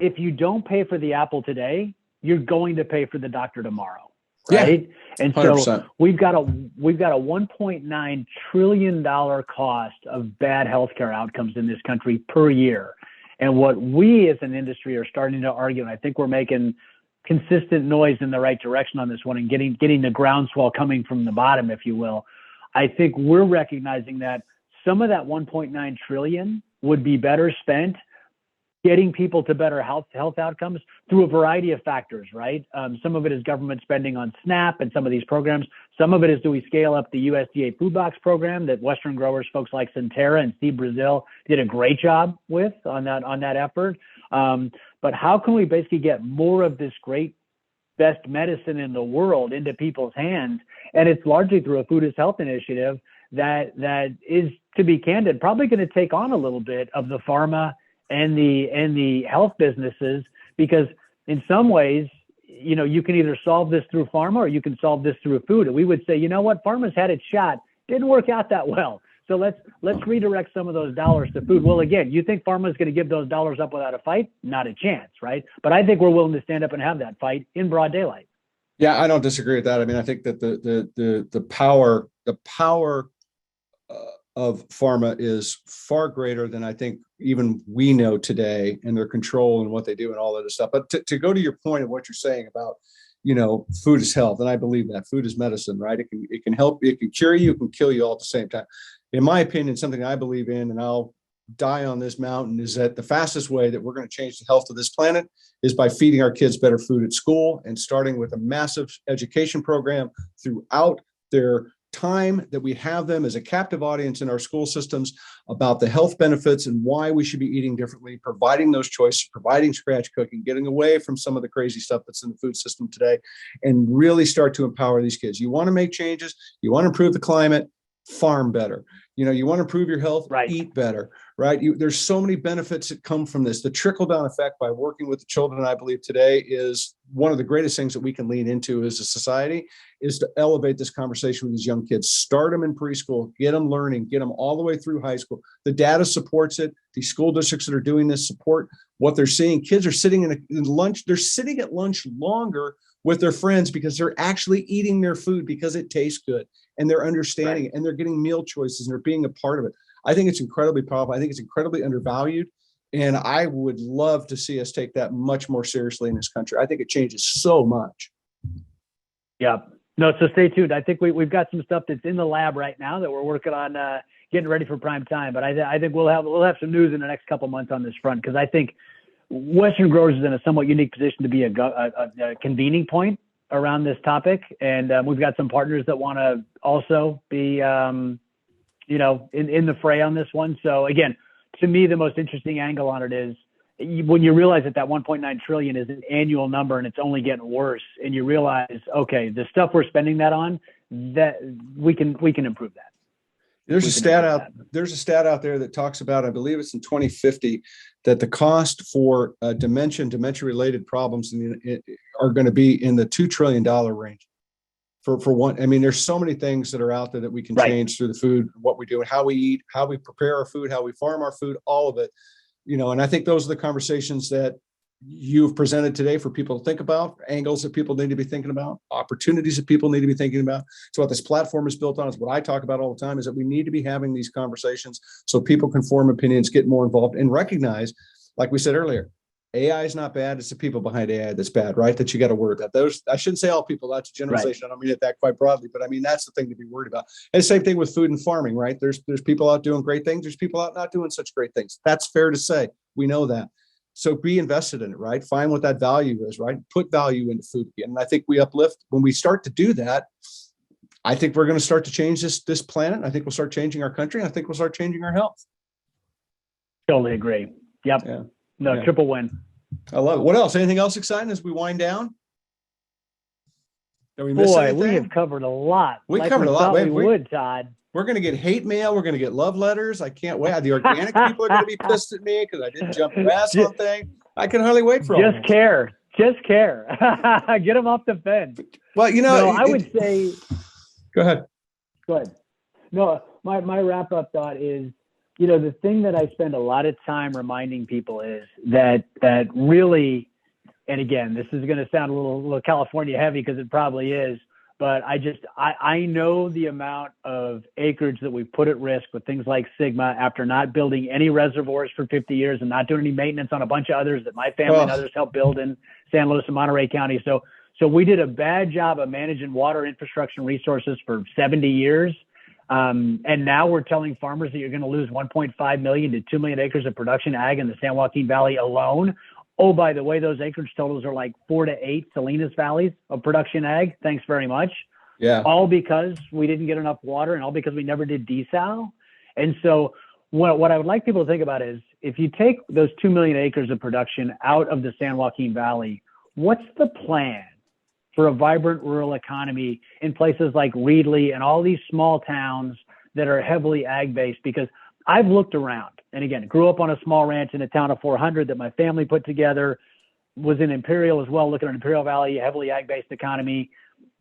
if you don't pay for the apple today, you're going to pay for the doctor tomorrow, right? Yeah, and so 100%. we've got a $1.9 trillion cost of bad healthcare outcomes in this country per year. And what we as an industry are starting to argue, and I think we're making consistent noise in the right direction on this one and getting the groundswell coming from the bottom, if you will. I think we're recognizing that some of that 1.9 trillion would be better spent getting people to better health outcomes through a variety of factors, right? Some of it is government spending on SNAP and some of these programs. Some of it is, do we scale up the USDA food box program that Western growers, folks like Centera and Steve Brazil did a great job with on that effort. But how can we basically get more of this great best medicine in the world into people's hands. And it's largely through a food is health initiative that is, to be candid, probably going to take on a little bit of the pharma and the health businesses, because in some ways, you can either solve this through pharma or you can solve this through food. And we would say, you know what, pharma's had its shot, didn't work out that well. So let's redirect some of those dollars to food. Well, again, you think pharma is going to give those dollars up without a fight? Not a chance, right? But I think we're willing to stand up and have that fight in broad daylight. Yeah, I don't disagree with that. I mean, I think that the power of pharma is far greater than I think even we know today, and their control and what they do and all that other stuff. But to go to your point of what you're saying about, food is health, and I believe that food is medicine, right? It can help, it can cure you, it can kill you all at the same time. In my opinion, something I believe in, and I'll die on this mountain, is that the fastest way that we're going to change the health of this planet is by feeding our kids better food at school, and starting with a massive education program throughout their time that we have them as a captive audience in our school systems about the health benefits and why we should be eating differently, providing those choices, providing scratch cooking, getting away from some of the crazy stuff that's in the food system today, and really start to empower these kids. You want to make changes, you want to improve the climate, farm better. You want to improve your health, right? Eat better, right? There's so many benefits that come from this. The trickle-down effect by working with the children, I believe today, is one of the greatest things that we can lean into as a society, is to elevate this conversation with these young kids. Start them in preschool, get them learning, get them all the way through high school. The data supports it. These school districts that are doing this support what they're seeing. Kids are sitting in lunch. They're sitting at lunch longer with their friends because they're actually eating their food because it tastes good, and they're understanding it, and they're getting meal choices, and they're being a part of it. I think it's incredibly powerful. I think it's incredibly undervalued. And I would love to see us take that much more seriously in this country. I think it changes so much. Yeah. No, so stay tuned. I think we've got some stuff that's in the lab right now that we're working on getting ready for prime time. But I think we'll have some news in the next couple months on this front, because I think Western Growers is in a somewhat unique position to be a convening point around this topic. And we've got some partners that want to also be, in the fray on this one. So again, to me, the most interesting angle on it is when you realize that 1.9 trillion is an annual number and it's only getting worse, and you realize, okay, the stuff we're spending that on, that we can improve that. There's a stat out there that talks about, I believe it's in 2050, that the cost for dementia related problems are going to be in the $2 trillion range. For one, I mean, there's so many things that are out there that we can change through the food, what we do, and how we eat, how we prepare our food, how we farm our food, all of it, and I think those are the conversations that you've presented today for people to think about, angles that people need to be thinking about, opportunities that people need to be thinking about. It's what this platform is built on. It's what I talk about all the time, is that we need to be having these conversations so people can form opinions, get more involved, and recognize, like we said earlier, AI is not bad. It's the people behind AI that's bad, right? That you got to worry about. Those, I shouldn't say all people. That's a generalization. I don't mean it that quite broadly, but I mean, that's the thing to be worried about. And same thing with food and farming, right? There's people out doing great things. There's people out not doing such great things. That's fair to say. We know that. So be invested in it, right? Find what that value is, right? Put value into food again. And I think we uplift when we start to do that. I think we're going to start to change this planet. I think we'll start changing our country. I think we'll start changing our health. Totally agree. Yep. Yeah. Triple win. I love it. What else? Anything else exciting as we wind down? Did we miss anything? We have covered a lot. We covered a lot. We would, Todd. We're going to get hate mail. We're going to get love letters. I can't wait. The organic people are going to be pissed at me because I didn't jump the grass on thing. I can hardly wait for all Just care. Get them off the fence. Well, I would say. Go ahead. No, my wrap up thought is, the thing that I spend a lot of time reminding people is that really, and again, this is going to sound a little California heavy because it probably is, but I know the amount of acreage that we've put at risk with things like Sigma after not building any reservoirs for 50 years and not doing any maintenance on a bunch of others that my family and others helped build in San Luis and Monterey County. So we did a bad job of managing water infrastructure and resources for 70 years. And now we're telling farmers that you're going to lose 1.5 million to 2 million acres of production ag in the San Joaquin Valley alone. Oh, by the way, those acreage totals are like 4 to 8 Salinas valleys of production ag. Thanks very much. Yeah. All because we didn't get enough water and all because we never did desal. And so what I would like people to think about is if you take those 2 million acres of production out of the San Joaquin Valley, what's the plan for a vibrant rural economy in places like Reedley and all these small towns that are heavily ag-based? Because I've looked around, and again, grew up on a small ranch in a town of 400 that my family put together, was in Imperial as well, looking at Imperial Valley, heavily ag-based economy.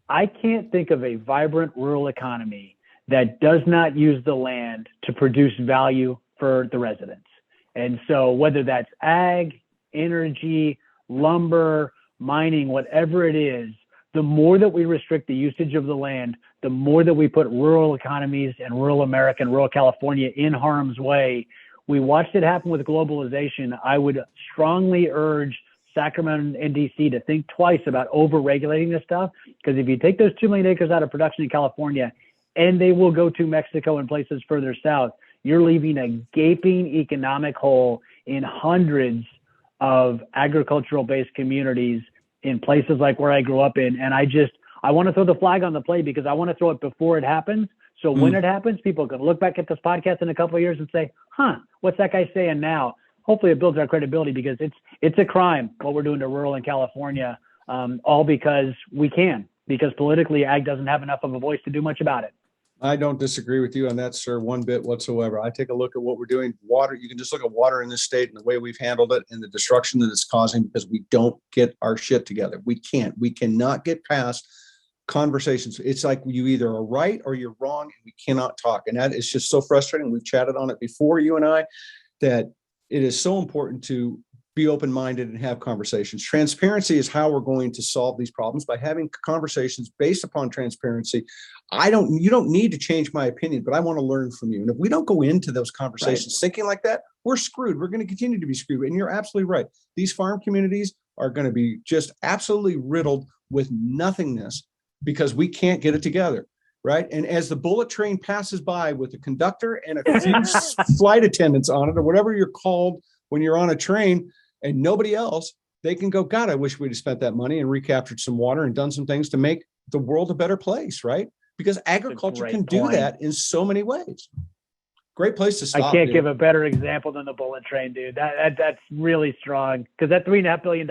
I can't think of a vibrant rural economy that does not use the land to produce value for the residents. And so whether that's ag, energy, lumber, mining, whatever it is, the more that we restrict the usage of the land, the more that we put rural economies and rural America and rural California in harm's way. We watched it happen with globalization. I would strongly urge Sacramento and DC to think twice about over-regulating this stuff, because if you take those 2 million acres out of production in California, and they will go to Mexico and places further south, you're leaving a gaping economic hole in hundreds of agricultural-based communities in places like where I grew up in. And I want to throw the flag on the play, because I want to throw it before it happens. So when it happens, people can look back at this podcast in a couple of years and say, what's that guy saying now? Hopefully it builds our credibility, because it's a crime what we're doing to rural in California, all because we can, because politically ag doesn't have enough of a voice to do much about it. I don't disagree with you on that, sir, one bit whatsoever. I take a look at what we're doing. Water, you can just look at water in this state and the way we've handled it and the destruction that it's causing, because we don't get our shit together. We cannot get past conversations. It's like you either are right or you're wrong, and we cannot talk. And that is just so frustrating. We've chatted on it before, you and I, that it is so important to be open-minded and have conversations. Transparency is how we're going to solve these problems, by having conversations based upon transparency. You don't need to change my opinion, but I want to learn from you. And if we don't go into those conversations thinking like that, we're screwed. We're going to continue to be screwed. And you're absolutely right. These farm communities are going to be just absolutely riddled with nothingness, because we can't get it together. Right. And as the bullet train passes by with a conductor and a few flight attendants on it, or whatever you're called when you're on a train, and nobody else, they can go, God, I wish we'd have spent that money and recaptured some water and done some things to make the world a better place. Right. Because agriculture can do that in so many ways. Great place to stop. I can't give a better example than the bullet train, dude. That's really strong, because that $3.5 billion,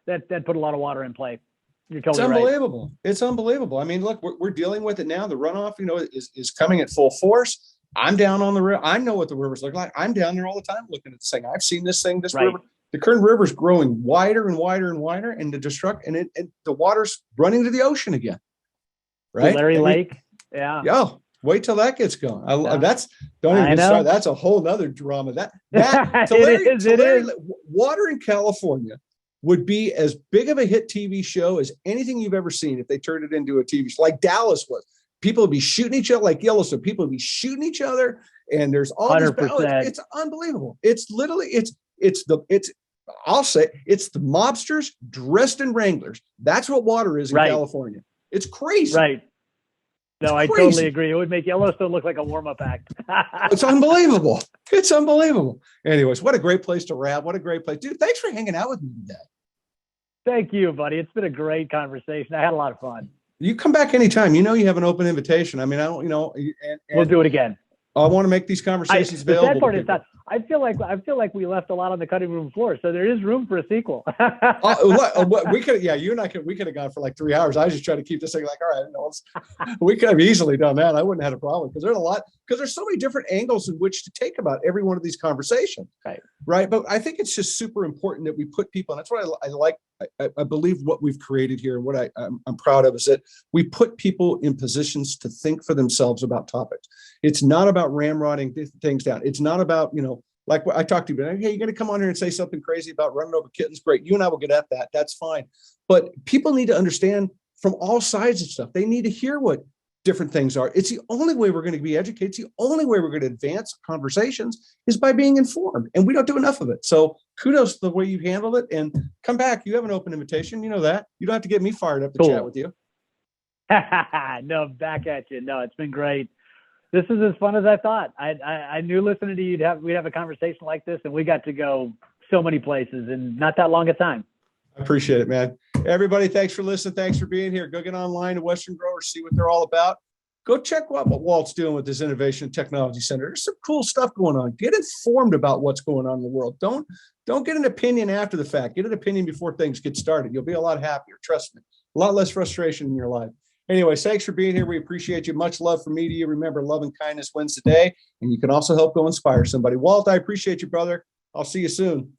that put a lot of water in play. You're totally It's unbelievable. Right. It's unbelievable. I mean, look, we're dealing with it now. The runoff, is coming at full force. I'm down on the river. I know what the rivers look like. I'm down there all the time looking at this thing. I've seen this thing, this river. The Kern River is growing wider and wider and wider, and the water's running to the ocean again. Right. The Larry Lake. Yeah. Yeah. Wait till that gets going. Don't even start. That's a whole nother drama. That it is. Water in California would be as big of a hit TV show as anything you've ever seen if they turned it into a TV show, like Dallas was. People would be shooting each other, like Yellowstone. People would be shooting each other, and there's all 100%. This. It's unbelievable. It's literally I'll say it's the mobsters dressed in Wranglers. That's what water is in California. It's crazy. Right. No, I totally agree. It would make Yellowstone look like a warm-up act. It's unbelievable. It's unbelievable. Anyways, what a great place to wrap. What a great place. Dude, thanks for hanging out with me today. Thank you, buddy. It's been a great conversation. I had a lot of fun. You come back anytime. You have an open invitation. I mean, we'll do it again. I want to make these conversations available. The sad part is that I feel like we left a lot on the cutting room floor, so there is room for a sequel. We could, you and I we could have gone for like 3 hours. I was just trying to keep this thing like, all right, we could have easily done that. I wouldn't have had a problem, because there's so many different angles in which to take about every one of these conversations. Right. But I think it's just super important that we put people, and that's what I like. I believe what we've created here, and what I'm proud of, is that we put people in positions to think for themselves about topics. It's not about ramrodding things down. It's not about, like I talked to you about, hey, you're going to come on here and say something crazy about running over kittens. Great. You and I will get at that. That's fine. But people need to understand from all sides of stuff. They need to hear what different things are. It's the only way we're going to be educated. It's the only way we're going to advance conversations is by being informed. And we don't do enough of it. So kudos to the way you've handled it, and come back. You have an open invitation. You know that. You don't have to get me fired up to chat with you. No, back at you. No, it's been great. This is as fun as I thought. I knew listening to you we'd have a conversation like this, and we got to go so many places in not that long a time. I appreciate it, man. Everybody, thanks for listening. Thanks for being here. Go get online to Western Growers, see what they're all about. Go check what Walt's doing with this Innovation Technology Center. There's some cool stuff going on. Get informed about what's going on in the world. Don't get an opinion after the fact. Get an opinion before things get started. You'll be a lot happier. Trust me. a lot less frustration in your life. Anyway, thanks for being here. We appreciate you. Much love from me to you. Remember, love and kindness wins the day, and you can also help go inspire somebody. Walt, I appreciate you, brother. I'll see you soon.